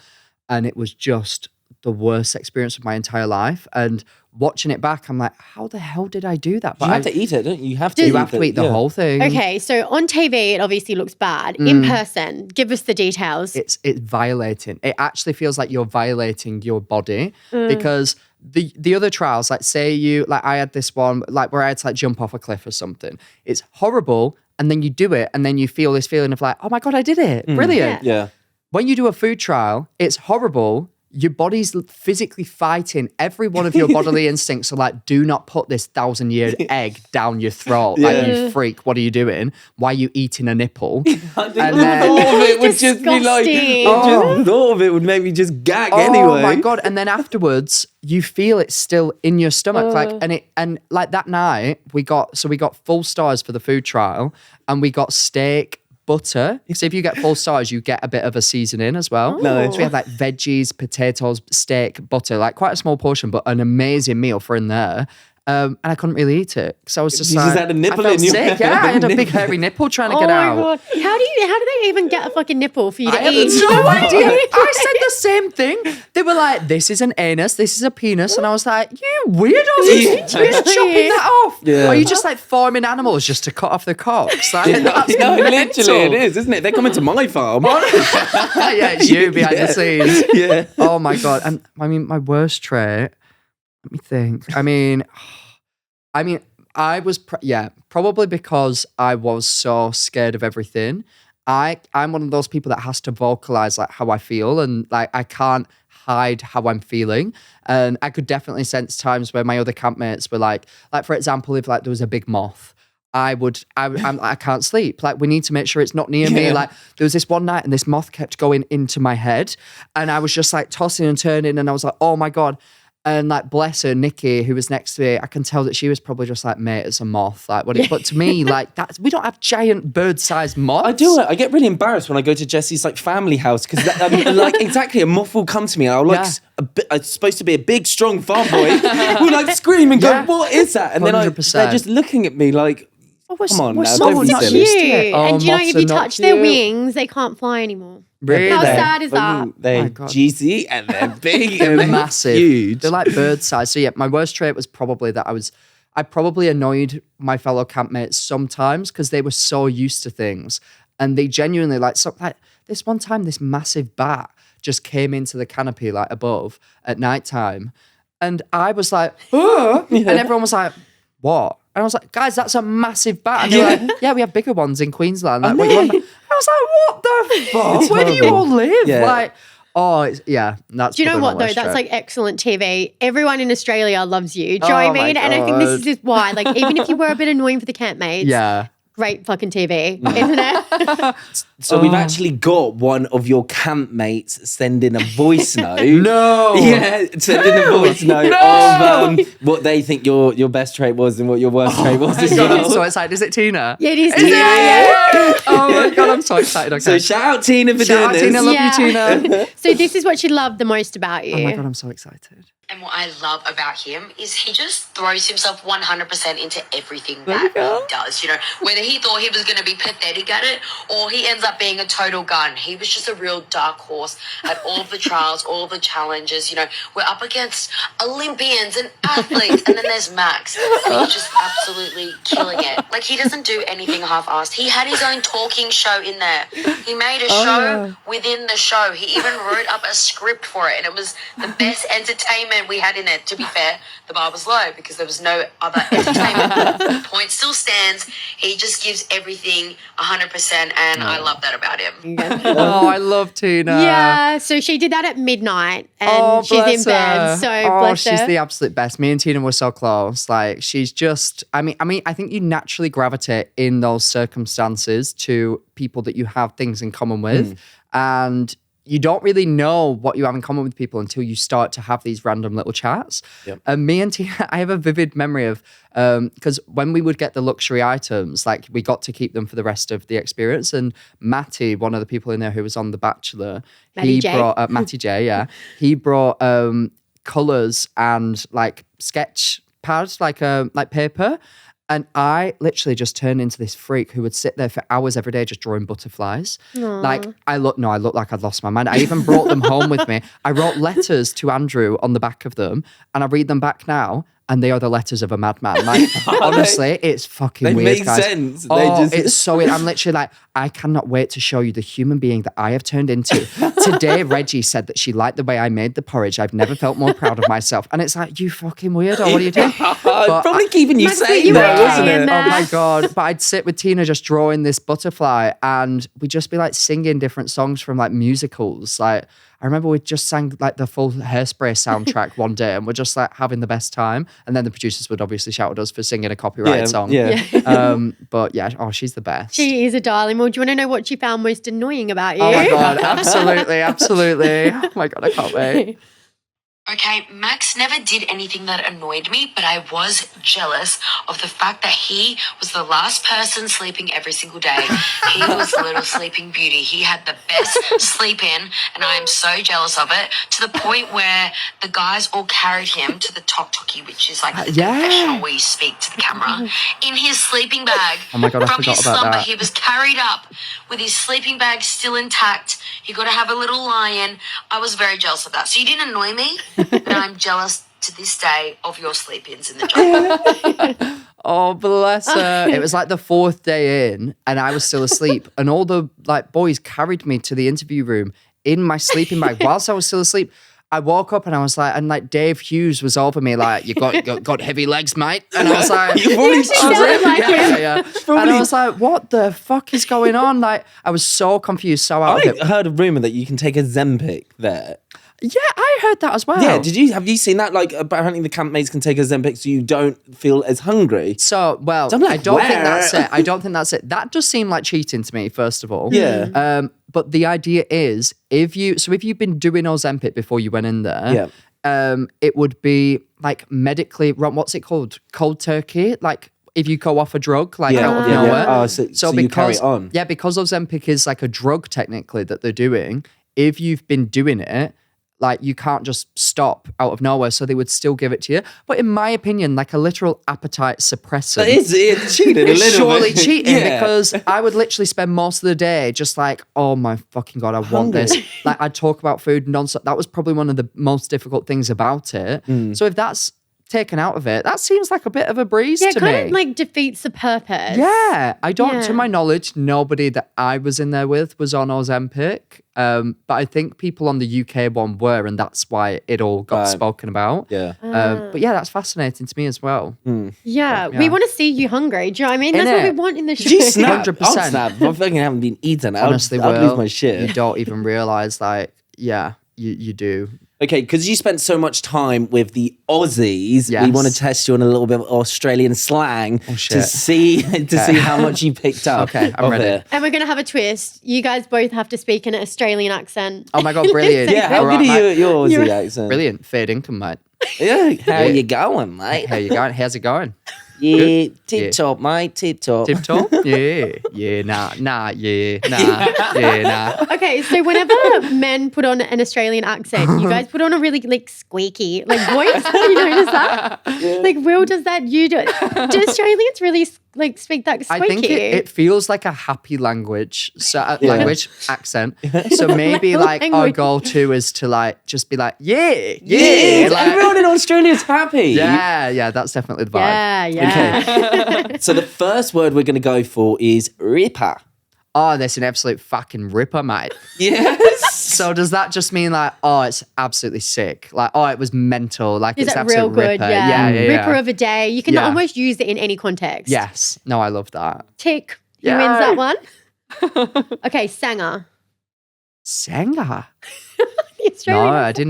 Speaker 1: and it was just the worst experience of my entire life. And watching it back, I'm like, how the hell did I do that? But
Speaker 2: you have to eat it, don't you? You have to
Speaker 1: eat the whole thing.
Speaker 3: Okay, so on TV, it obviously looks bad. In person, give us the details.
Speaker 1: It's violating. It actually feels like you're violating your body because the other trials, like say I had this one, like where I had to like jump off a cliff or something. It's horrible. And then you do it and then you feel this feeling of like, oh my God, I did it. Brilliant.
Speaker 2: Yeah.
Speaker 1: When you do a food trial, it's horrible. Your body's physically fighting every one of your bodily instincts. So like, do not put this 1,000-year egg down your throat. Like, you freak, what are you doing? Why are you eating a nipple?
Speaker 2: Thought of it would just be like, just thought of it would make me just gag anyway.
Speaker 1: Oh my God. And then afterwards, you feel it still in your stomach. And like that night, we got full stars for the food trial and we got steak, butter. So if you get full stars, you get a bit of a seasoning as well. So we had like veggies, potatoes, steak, butter, like quite a small portion, but an amazing meal for in there. And I couldn't really eat it because I was just
Speaker 2: you
Speaker 1: like,
Speaker 2: just had a nipple
Speaker 1: I felt
Speaker 2: in you.
Speaker 1: sick. Yeah, I had a big hairy nipple trying to get out.
Speaker 3: Oh my God. How do they even get a fucking nipple for you to
Speaker 1: I
Speaker 3: eat?
Speaker 1: had no idea. I said the same thing. They were like, this is an anus, this is a penis. And I was like, you weirdos, you're just chopping that off.
Speaker 2: Yeah.
Speaker 1: Or are you just like farming animals just to cut off their cocks? Like, that's
Speaker 2: literally
Speaker 1: mental.
Speaker 2: it is, isn't it? They're coming to my farm.
Speaker 1: Yeah, it's you behind the scenes.
Speaker 2: Yeah.
Speaker 1: Oh my God. And I mean, my worst trait, let me think. I mean, I was, probably because I was so scared of everything. I'm one of those people that has to vocalize like how I feel and like I can't hide how I'm feeling. And I could definitely sense times where my other campmates were like for example, if like there was a big moth, I can't sleep. Like we need to make sure it's not near me. Like there was this one night and this moth kept going into my head and I was just like tossing and turning and I was like, oh my God. And like, bless her, Nikki, who was next to me, I can tell that she was probably just like, mate, it's a moth. Like, but to me, like, we don't have giant bird-sized moths.
Speaker 2: I do. I get really embarrassed when I go to Jessie's like family house because like exactly a moth will come to me and I'll like I'm supposed to be a big, strong farm boy will like scream and go, what is that? And
Speaker 1: 100%.
Speaker 2: then they're just looking at me like, come on, now,
Speaker 3: Moths
Speaker 2: don't
Speaker 3: are
Speaker 2: be silly.
Speaker 3: cute.
Speaker 1: Oh,
Speaker 3: And do you know,
Speaker 1: moths
Speaker 3: if
Speaker 1: are
Speaker 3: you
Speaker 1: not
Speaker 3: touch their
Speaker 1: cute.
Speaker 3: wings, they can't fly anymore.
Speaker 1: Really?
Speaker 3: How sad is that?
Speaker 2: They're
Speaker 1: my God.
Speaker 2: juicy and they're big
Speaker 1: They're
Speaker 2: and they're
Speaker 1: massive.
Speaker 2: huge.
Speaker 1: They're like bird size. So yeah, my worst trait was probably that I probably annoyed my fellow campmates sometimes because they were so used to things. And they genuinely like this one time, this massive bat just came into the canopy like above at nighttime. And I was like, oh, and everyone was like, what? And I was like, guys, that's a massive bat. And they were like, yeah, we have bigger ones in Queensland. Like, what you want? I was like, what the fuck? Where do you all live?
Speaker 2: Yeah.
Speaker 1: Like, that's.
Speaker 3: Do you know
Speaker 1: probably my
Speaker 3: what though?
Speaker 1: worst
Speaker 3: That's
Speaker 1: trait.
Speaker 3: like excellent TV. Everyone in Australia loves you. Do you know what I
Speaker 1: Oh my
Speaker 3: mean? And I think this is
Speaker 1: God.
Speaker 3: just why. Like, even if you were a bit annoying for the campmates,
Speaker 1: Yeah.
Speaker 3: great fucking TV, isn't it?
Speaker 2: So we've actually got one of your campmates send in a voice note.
Speaker 1: No.
Speaker 2: Yeah, send in a voice note of what they think your best trait was and what your worst trait was as
Speaker 1: I'm
Speaker 2: well.
Speaker 1: so excited. Is it Tina?
Speaker 3: Yeah, it is.
Speaker 1: Is it? Yeah. Oh my God, I'm so excited. Okay.
Speaker 2: So shout out Tina for
Speaker 1: Shout out
Speaker 2: doing
Speaker 1: Tina,
Speaker 2: this.
Speaker 1: love you, Tina.
Speaker 3: So this is what she loved the most about you.
Speaker 1: Oh my God, I'm so excited.
Speaker 4: And what I love about him is he just throws himself 100% into everything that he does. You know, whether he thought he was going to be pathetic at it or he ends up being a total gun. He was just a real dark horse at all of the trials, all of the challenges. You know, we're up against Olympians and athletes, and then there's Max, and he's just absolutely killing it. Like, he doesn't do anything half-assed. He had his own talking show in there. He made a show within the show. He even wrote up a script for it, and it was the best entertainment we had in it. To be fair, the bar was low because there was no other entertainment. The point still stands. He just gives everything 100%, and I love that about him.
Speaker 1: Oh, I love Tina.
Speaker 3: Yeah, so she did that at midnight and she's in
Speaker 1: bless
Speaker 3: bed.
Speaker 1: her.
Speaker 3: So
Speaker 1: oh,
Speaker 3: bless her.
Speaker 1: she's the absolute best. Me and Tina were so close. Like, she's just, I mean, I think you naturally gravitate in those circumstances to people that you have things in common with. And you don't really know what you have in common with people until you start to have these random little chats.
Speaker 2: Yep.
Speaker 1: And me and Tina, I have a vivid memory of, because when we would get the luxury items, like we got to keep them for the rest of the experience. And Matty, one of the people in there who was on The Bachelor,
Speaker 3: Matty J.
Speaker 1: brought, Matty J, yeah. He brought colors and like sketch pads, like paper. And I literally just turned into this freak who would sit there for hours every day just drawing butterflies.
Speaker 3: Aww.
Speaker 1: Like I looked like I'd lost my mind. I even brought them home with me. I wrote letters to Andrew on the back of them, and I read them back now, and they are the letters of a madman. Like honestly, it's fucking
Speaker 2: They
Speaker 1: weird,
Speaker 2: make
Speaker 1: guys.
Speaker 2: sense.
Speaker 1: It's so weird. I'm literally like, I cannot wait to show you the human being that I have turned into. Today, Reggie said that she liked the way I made the porridge. I've never felt more proud of myself. And it's like, you fucking weirdo, what are you doing?
Speaker 2: Probably keeping you
Speaker 3: Max,
Speaker 2: sane
Speaker 3: you
Speaker 2: though,
Speaker 3: were
Speaker 2: wasn't
Speaker 3: okay,
Speaker 2: it?
Speaker 3: Max.
Speaker 1: Oh my God. But I'd sit with Tina just drawing this butterfly, and we'd just be like singing different songs from like musicals. Like, I remember we just sang like the full Hairspray soundtrack one day, and we're just like having the best time. And then the producers would obviously shout at us for singing a copyrighted song.
Speaker 2: Yeah.
Speaker 1: But yeah, she's the best.
Speaker 3: She is a darling. Well, do you want to know what she found most annoying about you?
Speaker 1: Oh my God, absolutely, absolutely. Oh my God, I can't wait.
Speaker 4: Okay, Max never did anything that annoyed me, but I was jealous of the fact that he was the last person sleeping every single day. He was a little sleeping beauty. He had the best sleep in, and I am so jealous of it, to the point where the guys all carried him to the tok-toki, which is like the confessional where you speak to the camera, in his sleeping bag.
Speaker 1: Oh my God, I
Speaker 4: From
Speaker 1: forgot
Speaker 4: his
Speaker 1: about
Speaker 4: slumber,
Speaker 1: that.
Speaker 4: he was carried up with his sleeping bag still intact. He got to have a little lie-in. I was very jealous of that. So you didn't annoy me, and I'm jealous to this day of your sleep-ins in the job.
Speaker 1: Oh, bless her. It was like the 4th day in, and I was still asleep. And all the like boys carried me to the interview room in my sleeping bag whilst I was still asleep. I woke up and I was like, and like Dave Hughes was over me, like, you got heavy legs, mate. And I was like,
Speaker 2: You probably
Speaker 3: sounded like him.
Speaker 1: yeah. And I was like, what the fuck is going on? Like, I was so confused, so out of
Speaker 2: I
Speaker 1: it.
Speaker 2: heard a rumor that you can take a Zempic there.
Speaker 1: Yeah, I heard that as well.
Speaker 2: Yeah, have you seen that? Like, apparently the campmates can take a Zempic so you don't feel as hungry.
Speaker 1: So, well,
Speaker 2: So I'm like,
Speaker 1: I don't think
Speaker 2: where?
Speaker 1: that's it. I don't think that's it. That just seemed like cheating to me, first of all.
Speaker 2: Yeah.
Speaker 1: But the idea is, if you've been doing Ozempic before you went in there, it would be like medically wrong. What's it called? Cold turkey? Like if you go off a drug, like out of nowhere.
Speaker 2: Oh, so you carry it on.
Speaker 1: Yeah, because Ozempic is like a drug technically that they're doing. If you've been doing it, like you can't just stop out of nowhere, so they would still give it to you. But in my opinion, like a literal appetite suppressor.
Speaker 2: It's cheating a
Speaker 1: It's
Speaker 2: little
Speaker 1: surely
Speaker 2: bit.
Speaker 1: cheating
Speaker 2: Yeah.
Speaker 1: because I would literally spend most of the day just like, oh my fucking God, I want this. Like I'd talk about food nonstop. That was probably one of the most difficult things about it. So if that's taken out of it, that seems like a bit of a breeze
Speaker 3: Yeah, it
Speaker 1: to
Speaker 3: kind
Speaker 1: me.
Speaker 3: of like defeats the purpose.
Speaker 1: Yeah, I don't.
Speaker 3: Yeah.
Speaker 1: To my knowledge, nobody that I was in there with was on Ozempic. But I think people on the UK one were, and that's why it all got spoken about.
Speaker 2: Yeah.
Speaker 1: But yeah, that's fascinating to me as well.
Speaker 3: Yeah, we
Speaker 1: Yeah.
Speaker 3: want to see you hungry. Do you know what I mean? That's what we
Speaker 1: Innit?
Speaker 3: want in the show.
Speaker 2: Did you snap?
Speaker 1: 100%.
Speaker 2: I'll snap. I fucking haven't been eaten.
Speaker 1: Honestly,
Speaker 2: I'll
Speaker 1: Will,
Speaker 2: lose my shit.
Speaker 1: you don't even realize, like, yeah, you do.
Speaker 2: Okay, because you spent so much time with the Aussies, we
Speaker 1: Yes.
Speaker 2: want to test you on a little bit of Australian slang to
Speaker 1: shit.
Speaker 2: see how much you picked up.
Speaker 1: Okay, I'm
Speaker 2: of
Speaker 1: ready.
Speaker 2: it.
Speaker 3: And we're going to have a twist. You guys both have to speak in an Australian accent.
Speaker 1: Oh my God, brilliant.
Speaker 2: Yeah, how
Speaker 1: All
Speaker 2: good
Speaker 1: right,
Speaker 2: are
Speaker 1: mate.
Speaker 2: your Aussie accent?
Speaker 1: Brilliant. Fair income, mate.
Speaker 2: Yeah, how you going, mate?
Speaker 1: How you going? How's it going?
Speaker 2: Yeah, tip top, mate, tip top.
Speaker 1: Tip top? Yeah, nah.
Speaker 3: Okay, so whenever men put on an Australian accent, you guys put on a really like squeaky like voice. Have you noticed that? Like Will does that, you do it. Do Australians really like speak that
Speaker 1: I
Speaker 3: squeaky?
Speaker 1: think it feels like a happy language, language accent. So maybe like our
Speaker 3: Language.
Speaker 1: go-to is to like just be like, yeah, like,
Speaker 2: everyone in Australia is happy.
Speaker 1: yeah, that's definitely the vibe.
Speaker 3: yeah.
Speaker 2: So the first word we're going to go for is ripper.
Speaker 1: Oh, that's an absolute fucking ripper, mate.
Speaker 2: Yes.
Speaker 1: So does that just mean like, oh, it's absolutely sick? Like, oh, it was mental. Like,
Speaker 3: Is
Speaker 1: it's
Speaker 3: it
Speaker 1: absolute
Speaker 3: real good?
Speaker 1: ripper.
Speaker 3: Yeah.
Speaker 1: Yeah.
Speaker 3: Ripper of a day. You can
Speaker 1: Yeah.
Speaker 3: almost use it in any context.
Speaker 1: Yes. No, I love that.
Speaker 3: Tick. Who
Speaker 1: Yeah.
Speaker 3: wins that one? Okay, Sanger.
Speaker 1: Sanger.
Speaker 3: The Australian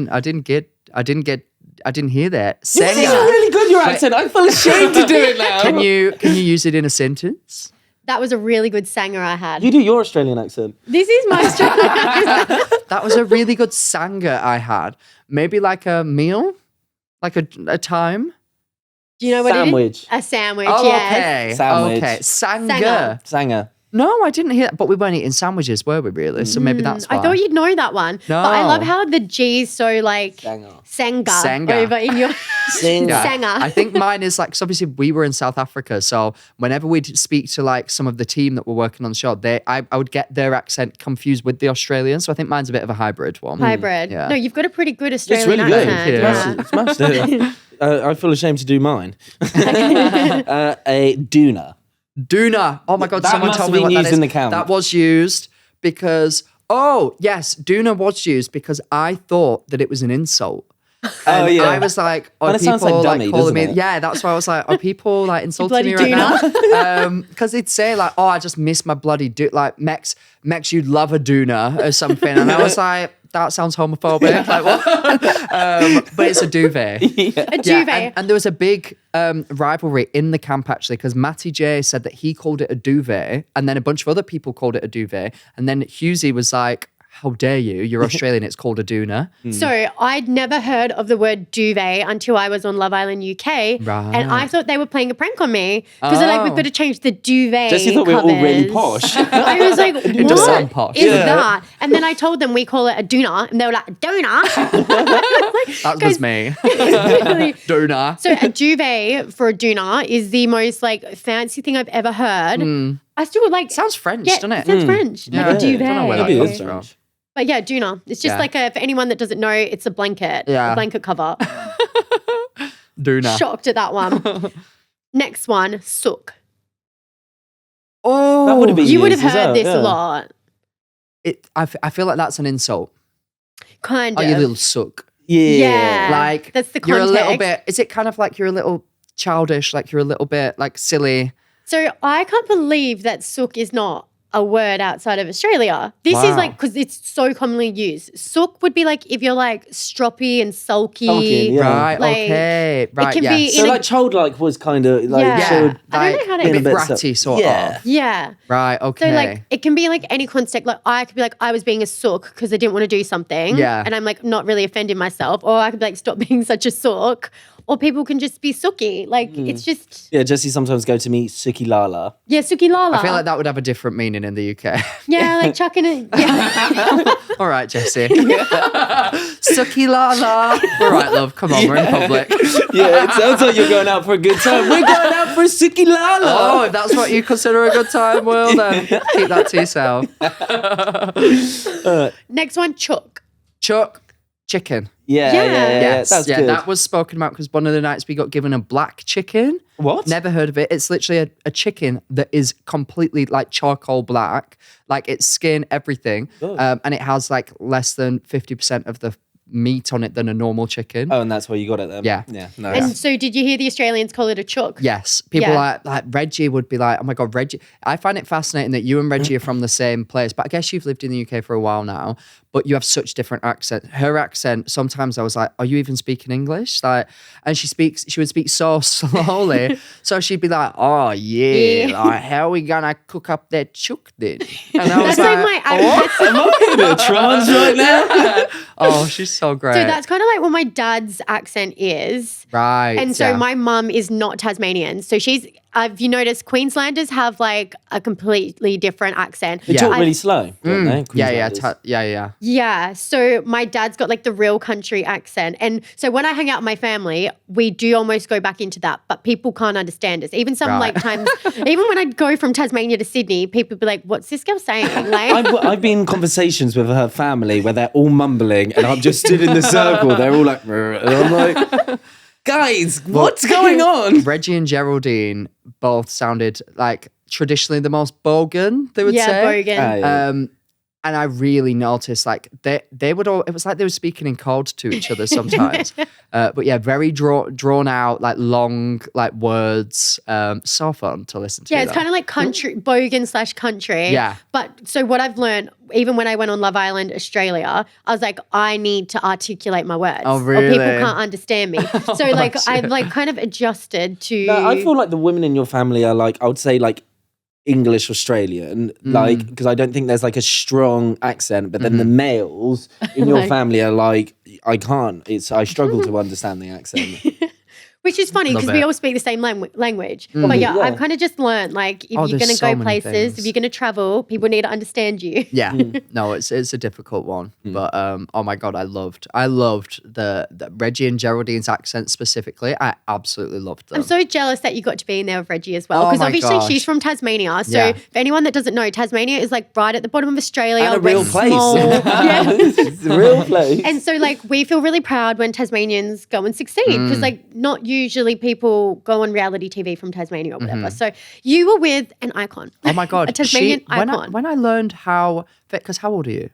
Speaker 1: No, I didn't hear that.
Speaker 2: It's
Speaker 1: Sanger.
Speaker 2: really good, your accent. I feel ashamed to do it now.
Speaker 1: Can you use it in a sentence?
Speaker 3: That was a really good Sanger I had.
Speaker 2: You do your Australian accent.
Speaker 3: This is my Australian accent.
Speaker 1: That was a really good sanger I had. Maybe like a meal, like a time.
Speaker 3: Do you know what
Speaker 2: Sandwich.
Speaker 3: it is? A sandwich,
Speaker 1: Oh,
Speaker 3: yes.
Speaker 1: okay.
Speaker 2: Sandwich.
Speaker 1: Okay. Sanger.
Speaker 3: Sanger.
Speaker 2: Sanger.
Speaker 1: No, I didn't hear that. But we weren't eating sandwiches, were we, really? So maybe that's why.
Speaker 3: I thought you'd know that one.
Speaker 1: No.
Speaker 3: But I love how the G's so like Sanga over in your Sanga.
Speaker 1: I think mine is like, because obviously we were in South Africa. So whenever we'd speak to like some of the team that were working on the show, I would get their accent confused with the Australian. So I think mine's a bit of a hybrid one.
Speaker 3: Hybrid.
Speaker 1: Yeah.
Speaker 3: No, you've got a pretty good
Speaker 2: It's
Speaker 3: Australian
Speaker 2: really good.
Speaker 3: accent.
Speaker 1: Yeah.
Speaker 2: It's smashed. I feel ashamed to do mine. A doona.
Speaker 1: Doona. Oh my God,
Speaker 2: That
Speaker 1: someone
Speaker 2: must
Speaker 1: told
Speaker 2: have
Speaker 1: me
Speaker 2: been
Speaker 1: what that
Speaker 2: used
Speaker 1: is.
Speaker 2: in the camp.
Speaker 1: That was used because, yes, Doona was used because I thought that it was an insult. And I was like, are
Speaker 2: Kinda
Speaker 1: people
Speaker 2: sounds like dummy,
Speaker 1: calling me?
Speaker 2: doesn't it?
Speaker 1: Yeah, that's why I was like, are people like insulting me
Speaker 3: bloody
Speaker 1: right now? Because they'd say like, oh, I just miss my bloody like Mex, you'd love a doona or something, and I was like, that sounds homophobic. Like what? But it's a duvet.
Speaker 3: A duvet.
Speaker 1: And there was a big rivalry in the camp actually because Matty J said that he called it a duvet, and then a bunch of other people called it a duvet, and then Husey was like, how dare you? You're Australian. It's called a doona.
Speaker 3: So I'd never heard of the word duvet until I was on Love Island UK.
Speaker 1: Right.
Speaker 3: And I thought they were playing a prank on me. Because they're like, we've got to change the duvet
Speaker 2: Jessie thought we were all really
Speaker 3: covers.
Speaker 2: posh.
Speaker 3: I was like,
Speaker 1: It does sound
Speaker 3: what
Speaker 1: posh.
Speaker 3: is that? And then I told them we call it a doona. And they were like, doona?
Speaker 1: That was me.
Speaker 3: Literally.
Speaker 1: Doona.
Speaker 3: So a duvet for a doona is the most like fancy thing I've ever heard. I still like...
Speaker 1: Sounds French,
Speaker 3: yeah,
Speaker 1: doesn't it?
Speaker 3: sounds French.
Speaker 1: Yeah.
Speaker 3: Like a duvet.
Speaker 1: I don't know where that
Speaker 2: Maybe it
Speaker 1: comes
Speaker 2: is
Speaker 1: from.
Speaker 2: French.
Speaker 3: But yeah, doona. It's just
Speaker 1: Yeah.
Speaker 3: like for anyone that doesn't know, it's a blanket.
Speaker 1: Yeah.
Speaker 3: A blanket cover.
Speaker 1: Doona.
Speaker 3: Shocked at that one. Next one, sook.
Speaker 1: Oh,
Speaker 2: That would have been
Speaker 3: You would have
Speaker 2: used as
Speaker 3: heard
Speaker 2: well,
Speaker 3: this
Speaker 2: yeah.
Speaker 3: a lot.
Speaker 1: I feel like that's an insult.
Speaker 3: Kind
Speaker 1: Oh,
Speaker 3: of.
Speaker 1: you little suck.
Speaker 3: Yeah.
Speaker 1: Like
Speaker 3: That's the
Speaker 1: you're a little
Speaker 3: context.
Speaker 1: bit. Is it kind of like you're a little childish? Like you're a little bit like silly.
Speaker 3: So I can't believe that sook is not a word outside of Australia. This is
Speaker 1: Wow.
Speaker 3: like, because it's so commonly used. Sook would be like if you're like stroppy and sulky.
Speaker 2: Sulky, yeah.
Speaker 1: Right.
Speaker 3: Like,
Speaker 1: Okay. Right.
Speaker 3: can
Speaker 1: yes.
Speaker 3: be
Speaker 2: So
Speaker 3: in a-
Speaker 2: like childlike was kind of like
Speaker 3: Yeah.
Speaker 2: showed
Speaker 3: I don't know how to
Speaker 1: a bit
Speaker 2: bit
Speaker 1: bratty sort
Speaker 2: Yeah.
Speaker 1: of.
Speaker 3: Yeah.
Speaker 1: Right. Okay.
Speaker 3: So like it can be like any context. Like I could be like I was being a sook because I didn't want to do something.
Speaker 1: Yeah.
Speaker 3: And I'm like not really offending myself. Or I could be like stop being such a sook. Or people can just be sooky. Like it's just
Speaker 2: Yeah, Jessie sometimes go to me Suki Lala.
Speaker 3: yeah, sooky lala.
Speaker 1: I feel like that would have a different meaning in the UK.
Speaker 3: Yeah, like chucking it. Yeah.
Speaker 1: All right, Jessie. Suki lala. All right, love. Come on, we're in public.
Speaker 2: Yeah, it sounds like you're going out for a good time. We're going out for a Suki Lala.
Speaker 1: Oh, if that's what you consider a good time, well then keep that to yourself.
Speaker 3: Next one, chook.
Speaker 1: Chuck, chicken.
Speaker 2: Yeah,
Speaker 3: Yeah.
Speaker 1: Yes,
Speaker 2: that's
Speaker 1: yeah,
Speaker 2: good.
Speaker 1: that was spoken about because one of the nights we got given a black chicken.
Speaker 2: What?
Speaker 1: Never heard of it. It's literally a chicken that is completely like charcoal black, like its skin, everything, and it has like less than 50% of the meat on it than a normal chicken.
Speaker 2: Oh, and that's where you got it then.
Speaker 1: Yeah.
Speaker 2: Yeah.
Speaker 3: And
Speaker 2: Nice.
Speaker 3: so did you hear the Australians call it a chook?
Speaker 1: Yes, people
Speaker 3: Yeah.
Speaker 1: like Reggie would be like, oh my God, Reggie. I find it fascinating that you and Reggie are from the same place, but I guess you've lived in the UK for a while now, but you have such different accents. Her accent, sometimes I was like, are you even speaking English? Like, and she would speak so slowly. So she'd be like, oh yeah, like, how are we gonna cook up that chook then? And I was
Speaker 3: That's like my accent.
Speaker 2: Am I in a trance right now?
Speaker 1: oh, she's so great.
Speaker 3: So that's kind of like what my dad's accent is.
Speaker 1: right.
Speaker 3: And so
Speaker 1: yeah.
Speaker 3: my mum is not Tasmanian. So have you noticed Queenslanders have like a completely different accent?
Speaker 2: They
Speaker 1: Yeah.
Speaker 2: talk really slow, don't they?
Speaker 1: yeah,
Speaker 2: Queenslanders?
Speaker 1: yeah.
Speaker 3: Yeah. So my dad's got like the real country accent. And so when I hang out with my family, we do almost go back into that, but people can't understand us. Even some
Speaker 1: Right.
Speaker 3: like times, even when I go from Tasmania to Sydney, people be like, what's this girl saying? Like,
Speaker 2: I've been in conversations with her family where they're all mumbling and I'm just stood in the circle. They're all like, "Rrr," and I'm like, guys, what's going on?
Speaker 1: Reggie and Geraldine both sounded like traditionally the most bogan, they would
Speaker 3: yeah,
Speaker 1: say.
Speaker 3: Bogan.
Speaker 2: Ah, yeah.
Speaker 1: And I really noticed like they would all, it was like they were speaking in code to each other sometimes. But yeah, very drawn out, like long like words. So fun to listen to.
Speaker 3: Yeah, it's
Speaker 1: though.
Speaker 3: kind of like country, bogan / country.
Speaker 1: Yeah.
Speaker 3: But so what I've learned, even when I went on Love Island Australia, I was like, I need to articulate my words.
Speaker 1: Oh,
Speaker 3: Or people
Speaker 1: really?
Speaker 3: can't understand me. So like I've like kind of adjusted to.
Speaker 2: No, I feel like the women in your family are like, I would say like English Australian, like, because I don't think there's like a strong accent, but then the males in your
Speaker 3: Like-
Speaker 2: family are like, I struggle to understand the accent.
Speaker 3: Which is funny because
Speaker 1: Love
Speaker 3: we
Speaker 1: it.
Speaker 3: all speak the same language. But yeah,
Speaker 2: Yeah.
Speaker 3: I've kind of just learned like if
Speaker 1: Oh,
Speaker 3: you're
Speaker 1: there's
Speaker 3: going to
Speaker 1: so
Speaker 3: go
Speaker 1: many
Speaker 3: places,
Speaker 1: things.
Speaker 3: if you're going to travel, people need to understand you.
Speaker 1: Yeah, no, it's a difficult one, but oh my god, I loved the Reggie and Geraldine's accent specifically. I absolutely loved them.
Speaker 3: I'm so jealous that you got to be in there with Reggie as well.
Speaker 1: Oh
Speaker 3: Because
Speaker 1: my
Speaker 3: obviously
Speaker 1: gosh.
Speaker 3: she's from Tasmania. So
Speaker 1: Yeah.
Speaker 3: for anyone that doesn't know, Tasmania is like right at the bottom of Australia.
Speaker 2: And a
Speaker 3: We're
Speaker 2: real place.
Speaker 3: small. Yeah.
Speaker 2: It's a real place.
Speaker 3: And so like we feel really proud when Tasmanians go and succeed because like not usually people go on reality TV from Tasmania or whatever. So you were with an icon.
Speaker 1: Oh my god,
Speaker 3: a Tasmanian
Speaker 1: when
Speaker 3: icon.
Speaker 1: I learned how, because how old are you?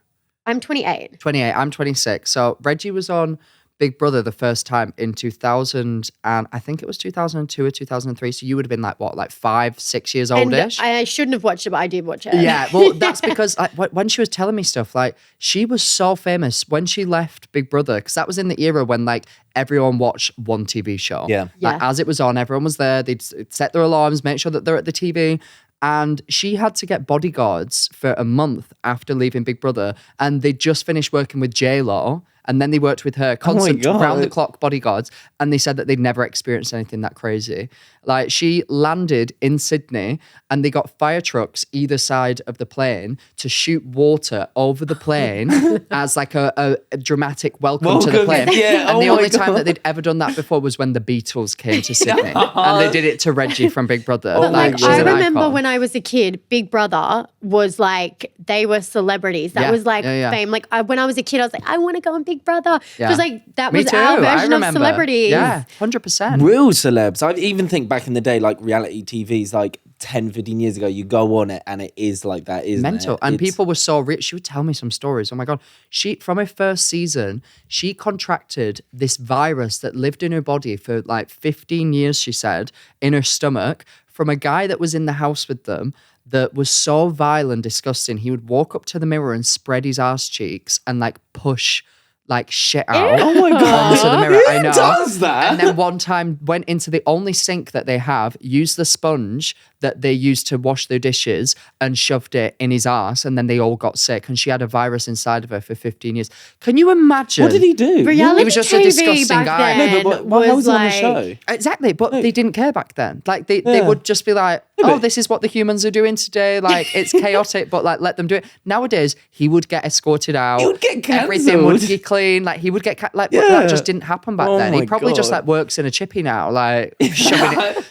Speaker 3: I'm 28.
Speaker 1: 28. I'm 26. So Reggie was on Big Brother the first time in 2000, and I think it was 2002 or 2003. So you would have been like what, like 5, 6 years
Speaker 3: And
Speaker 1: oldish.
Speaker 3: I shouldn't have watched it, but I did watch it.
Speaker 1: Yeah, well, that's because when she was telling me stuff, like she was so famous when she left Big Brother, because that was in the era when like everyone watched one TV show.
Speaker 2: Yeah.
Speaker 1: Like,
Speaker 3: Yeah.
Speaker 1: as it was on, everyone was there. They'd set their alarms, make sure that they're at the TV. And she had to get bodyguards for a month after leaving Big Brother. And they just finished working with J-Lo. And then they worked with her, constant
Speaker 2: God.
Speaker 1: round-the-clock bodyguards. And they said that they'd never experienced anything that crazy. Like, she landed in Sydney and they got fire trucks either side of the plane to shoot water over the plane as like a dramatic welcome to the
Speaker 2: Welcome,
Speaker 1: plane.
Speaker 2: yeah,
Speaker 1: And
Speaker 2: oh
Speaker 1: the
Speaker 2: my
Speaker 1: only time
Speaker 2: God.
Speaker 1: that they'd ever done that before was when the Beatles came to Sydney. And they did it to Reggie from Big Brother.
Speaker 2: Oh
Speaker 3: But
Speaker 2: my
Speaker 3: like
Speaker 2: God.
Speaker 3: I
Speaker 1: she's an
Speaker 3: remember
Speaker 1: icon.
Speaker 3: when I was a kid, Big Brother was like they were celebrities. That
Speaker 1: Yeah,
Speaker 3: was like
Speaker 1: yeah.
Speaker 3: fame. Like when I was a kid, I was like, I want to go on Big Brother because
Speaker 1: Yeah.
Speaker 3: like that
Speaker 1: Me
Speaker 3: was
Speaker 1: too.
Speaker 3: our
Speaker 1: I
Speaker 3: version of
Speaker 1: remember.
Speaker 3: celebrities.
Speaker 1: Yeah, 100%.
Speaker 2: Real celebs. I even think back in the day, like reality TV's like 10, 15 years ago, you go on it and it is like that, isn't
Speaker 1: Mental.
Speaker 2: it?
Speaker 1: And
Speaker 2: It's-
Speaker 1: people were so rich. She would tell me some stories. Oh my God. She, from her first season, she contracted this virus that lived in her body for like 15 years, she said, in her stomach from a guy that was in the house with them that was so vile and disgusting. He would walk up to the mirror and spread his arse cheeks and like push like shit out
Speaker 2: Oh my God.
Speaker 1: onto the mirror. I
Speaker 2: Who
Speaker 1: know.
Speaker 2: does that?
Speaker 1: And then one time went into the only sink that they have, used the sponge that they used to wash their dishes and shoved it in his arse, and then they all got sick. And she had a virus inside of her for 15 years. Can you imagine?
Speaker 2: What did he do?
Speaker 3: Reality
Speaker 1: He was just a
Speaker 3: TV
Speaker 1: disgusting
Speaker 3: back
Speaker 1: guy.
Speaker 3: then
Speaker 2: No, but how was he on the
Speaker 3: like,
Speaker 2: show?
Speaker 1: Exactly, but they didn't care back then. Like they
Speaker 2: Yeah.
Speaker 1: would just be like, "Oh, this is what the humans are doing today. Like it's chaotic, but like let them do it." Nowadays, he would get escorted out.
Speaker 2: He would get
Speaker 1: Everything would
Speaker 2: cancelled.
Speaker 1: be clean. Like he would get but
Speaker 2: Yeah.
Speaker 1: that just didn't happen back
Speaker 2: Oh
Speaker 1: then. He
Speaker 2: my
Speaker 1: probably just
Speaker 2: God.
Speaker 1: like works in a chippy now, like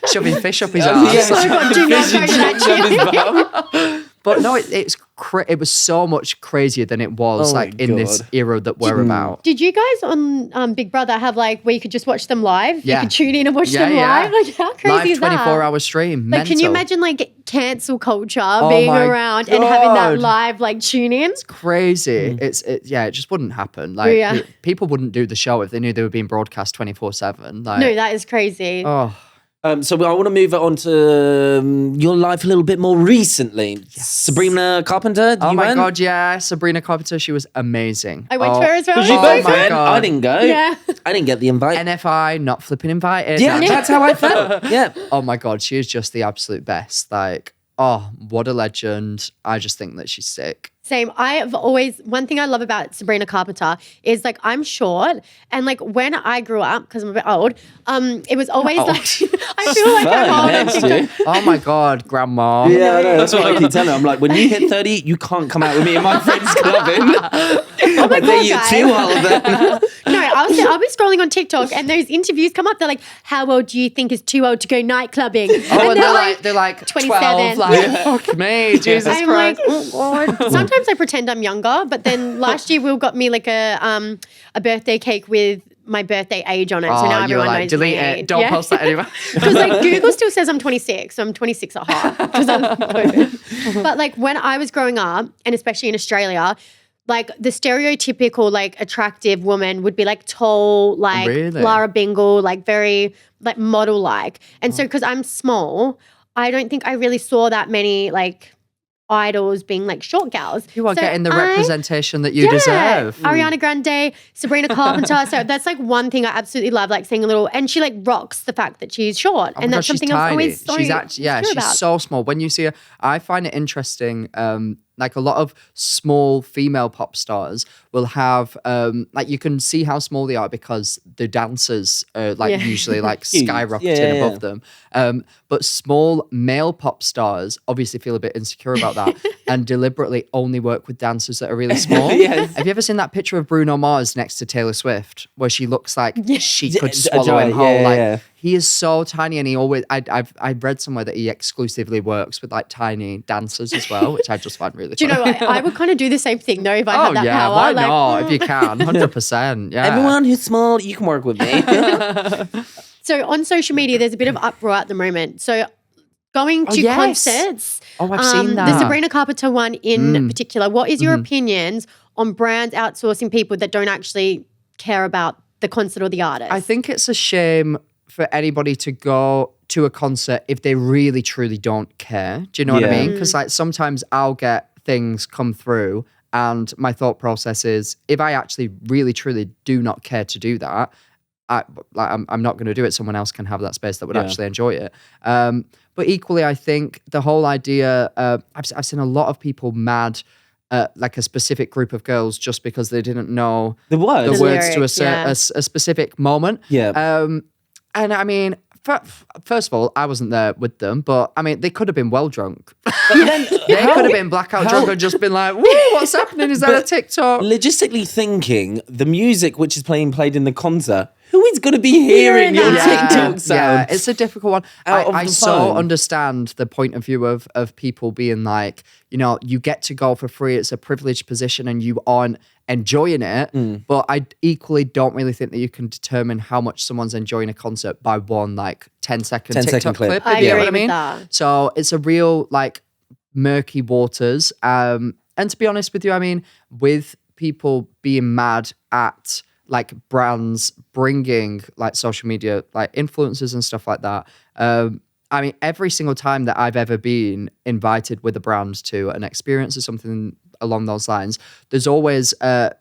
Speaker 1: shoving fish up his
Speaker 2: Yeah,
Speaker 1: ass.
Speaker 3: Oh my God, do not go to that chip.
Speaker 1: But no, it was so much crazier than it was
Speaker 2: Oh my
Speaker 1: like in this
Speaker 2: God.
Speaker 1: era that we're about.
Speaker 3: Did you guys on Big Brother have like where you could just watch them live?
Speaker 1: Yeah.
Speaker 3: You could tune in and watch
Speaker 1: Yeah,
Speaker 3: them
Speaker 1: yeah.
Speaker 3: live. Like how crazy
Speaker 1: Live
Speaker 3: is that?
Speaker 1: 24-hour stream.
Speaker 3: Like, can you
Speaker 1: Mental.
Speaker 3: imagine like cancel culture being
Speaker 1: my
Speaker 3: around and having that
Speaker 1: God.
Speaker 3: live like tune in?
Speaker 1: Crazy. It just wouldn't happen. Like
Speaker 3: Yeah.
Speaker 1: people wouldn't do the show if they knew they were being broadcast 24/7. Like,
Speaker 3: No, that is crazy.
Speaker 1: oh,
Speaker 2: So I want to move it on to your life a little bit more recently. Sabrina Carpenter,
Speaker 1: oh
Speaker 2: you
Speaker 1: my
Speaker 2: went?
Speaker 1: God, yeah, Sabrina Carpenter, she was amazing.
Speaker 3: I went
Speaker 1: oh,
Speaker 3: to her as well.
Speaker 2: Was you
Speaker 1: Oh
Speaker 2: both
Speaker 1: my
Speaker 2: went?
Speaker 1: God.
Speaker 2: I didn't go.
Speaker 3: Yeah.
Speaker 2: I didn't get the invite.
Speaker 1: NFI, not flipping invited.
Speaker 2: yeah,
Speaker 1: No,
Speaker 2: that's how I felt. Yeah.
Speaker 1: Oh my God, she is just the absolute best. Like, oh, what a legend. I just think that she's sick.
Speaker 3: Same. One thing I love about Sabrina Carpenter is like I'm short and like when I grew up, because I'm a bit old, it was always
Speaker 1: Old.
Speaker 3: like, I feel like I'm
Speaker 2: Fine,
Speaker 3: old.
Speaker 2: next
Speaker 3: on
Speaker 2: year.
Speaker 3: TikTok.
Speaker 1: Oh my God, grandma.
Speaker 2: Yeah, I know. That's what I keep telling her. I'm like, when you hit 30, you can't come out with me and my friends clubbing.
Speaker 3: Oh my
Speaker 2: I think
Speaker 3: God,
Speaker 2: you're
Speaker 3: guys.
Speaker 2: too old then.
Speaker 3: No, I'll be scrolling on TikTok and those interviews come up. They're like, how old do you think is too old to go night clubbing?
Speaker 1: Oh, and they're like
Speaker 3: 27.
Speaker 1: 12, like, fuck me, Jesus
Speaker 3: I'm
Speaker 1: Christ.
Speaker 3: like, oh God. Sometimes I pretend I'm younger, but then last year Will got me like a birthday cake with my birthday age on it. So now
Speaker 1: you were
Speaker 3: everyone
Speaker 1: like,
Speaker 3: knows
Speaker 1: delete
Speaker 3: my
Speaker 1: it.
Speaker 3: age.
Speaker 1: Don't
Speaker 3: Yeah.
Speaker 1: post that anymore.
Speaker 3: Because like Google still says I'm 26, so I'm 26 at heart because I'm COVID. But like when I was growing up, and especially in Australia, like the stereotypical like attractive woman would be like tall, like
Speaker 1: Really?
Speaker 3: Lara Bingle, like very like model like. And so because I'm small, I don't think I really saw that many like idols being like short gals.
Speaker 1: You are
Speaker 3: So
Speaker 1: getting the
Speaker 3: I-
Speaker 1: representation that you
Speaker 3: yeah.
Speaker 1: deserve.
Speaker 3: Ariana Grande, Sabrina Carpenter. So that's like one thing I absolutely love, like seeing a little, and she like rocks the fact that she's short.
Speaker 1: Oh
Speaker 3: and
Speaker 1: my
Speaker 3: that's
Speaker 1: God, she's
Speaker 3: something I'm
Speaker 1: tiny.
Speaker 3: always so
Speaker 1: she's actually, yeah,
Speaker 3: insecure
Speaker 1: she's
Speaker 3: about.
Speaker 1: so small. When you see her, I find it interesting like a lot of small female pop stars will have like you can see how small they are because the dancers are like usually like
Speaker 2: Huge.
Speaker 1: skyrocketing above them. But small male pop stars obviously feel a bit insecure about that and deliberately only work with dancers that are really small.
Speaker 2: Yes.
Speaker 1: Have you ever seen that picture of Bruno Mars next to Taylor Swift where she looks like she could swallow
Speaker 2: giant,
Speaker 1: him whole? Like
Speaker 2: yeah.
Speaker 1: he is so tiny, and he always I've read somewhere that he exclusively works with like tiny dancers as well, which I just find really
Speaker 3: Do you
Speaker 1: funny.
Speaker 3: know what? I would kind of do the same thing though if I had that power.
Speaker 1: Why
Speaker 3: like,
Speaker 1: not? If you can, 100%. Yeah.
Speaker 2: Everyone who's small, you can work with me.
Speaker 3: So on social media, there's a bit of uproar at the moment. So going to concerts.
Speaker 1: Oh, I've seen
Speaker 3: The
Speaker 1: that.
Speaker 3: Sabrina Carpenter one in particular. What is your opinions on brands outsourcing people that don't actually care about the concert or the artist?
Speaker 1: I think it's a shame for anybody to go to a concert if they really truly don't care. Do you know what I
Speaker 2: Yeah.
Speaker 1: mean? Because like sometimes I'll get things come through and my thought process is if I actually really truly do not care to do that, I'm not going to do it. Someone else can have that space that would actually enjoy it. But equally, I think the whole idea, I've seen a lot of people mad at like a specific group of girls just because they didn't know
Speaker 2: The words.
Speaker 1: the words to
Speaker 3: lyrics,
Speaker 1: a specific moment.
Speaker 2: Yeah.
Speaker 1: And I mean, first of all, I wasn't there with them, but I mean, they could have been well drunk. They could have been blackout drunk and just been like, "Woo, what's happening? Is that a TikTok?"
Speaker 2: Logistically thinking, the music which is played in the concert, who is going to be hearing your
Speaker 3: that.
Speaker 2: TikTok sound?
Speaker 1: Yeah, it's a difficult one.
Speaker 2: Out of
Speaker 1: I
Speaker 2: the
Speaker 1: so
Speaker 2: phone.
Speaker 1: understand the point of view of people being like, you know, you get to go for free. It's a privileged position and you aren't enjoying it. But I equally don't really think that you can determine how much someone's enjoying a concert by one like 10-second
Speaker 2: 10-second
Speaker 1: TikTok
Speaker 2: clip.
Speaker 1: clip.
Speaker 3: I
Speaker 1: if you know
Speaker 3: agree
Speaker 1: what I
Speaker 3: with
Speaker 1: mean?
Speaker 3: that.
Speaker 1: So it's a real like murky waters. And to be honest with you, I mean, with people being mad at like brands bringing like social media, like influencers and stuff like that. I mean, every single time that I've ever been invited with a brand to an experience or something along those lines, there's always, a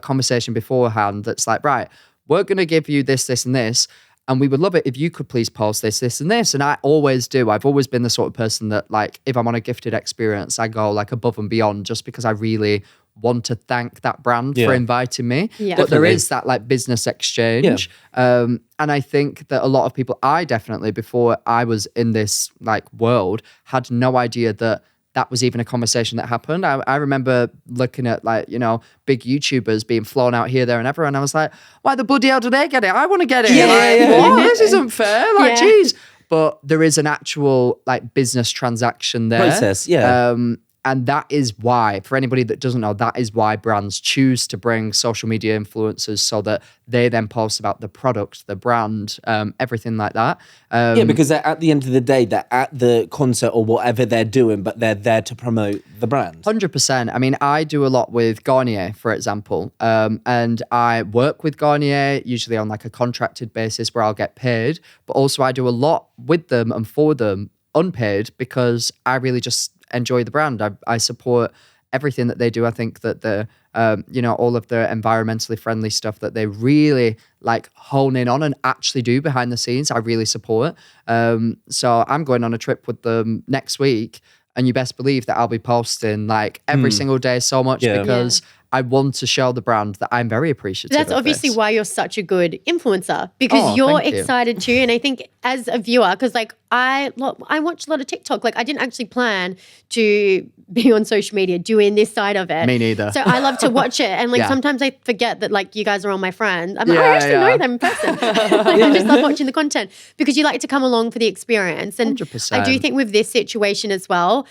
Speaker 1: conversation beforehand that's like, right, we're going to give you this, this, and this. And we would love it if you could please post this, this, and this. And I always do. I've always been the sort of person that, like, if I'm on a gifted experience, I go like above and beyond just because I really want to thank that brand for inviting me.
Speaker 3: Yeah.
Speaker 1: But there
Speaker 2: Definitely.
Speaker 1: is that like business exchange. And I think that a lot of people, I definitely, before I was in this like world, had no idea that that was even a conversation that happened. I remember looking at like, you know, big YouTubers being flown out here, there and everywhere. And I was like, why the bloody hell do they get it? I want to get it. What? This isn't fair. Like,
Speaker 3: Yeah.
Speaker 1: geez. But there is an actual like business transaction there.
Speaker 2: Process, yeah.
Speaker 1: And that is why, for anybody that doesn't know, that is why brands choose to bring social media influencers so that they then post about the product, the brand, everything like that.
Speaker 2: Because at the end of the day, they're at the concert or whatever they're doing, but they're there to promote the brand.
Speaker 1: 100%. I mean, I do a lot with Garnier, for example, and I work with Garnier usually on like a contracted basis where I'll get paid, but also I do a lot with them and for them unpaid because I really just enjoy the brand. I support everything that they do. I think that the all of the environmentally friendly stuff that they really like hone in on and actually do behind the scenes, I really support. So I'm going on a trip with them next week, and you best believe that I'll be posting like every single day so much because I want to show the brand that I'm very appreciative.
Speaker 3: That's
Speaker 1: of
Speaker 3: obviously
Speaker 1: this.
Speaker 3: why you're such a good influencer, because you're
Speaker 1: thank you.
Speaker 3: excited too. And I think as a viewer, because like I watch a lot of TikTok. Like I didn't actually plan to be on social media doing this side of it.
Speaker 1: Me neither.
Speaker 3: So I love to watch it. And like
Speaker 1: Yeah.
Speaker 3: sometimes I forget that like you guys are all my friends. I'm like, I
Speaker 1: Yeah,
Speaker 3: actually
Speaker 1: yeah.
Speaker 3: know them in person. Like, I just love watching the content because you like to come along for the experience. And
Speaker 1: 100%.
Speaker 3: I do think with this situation as well,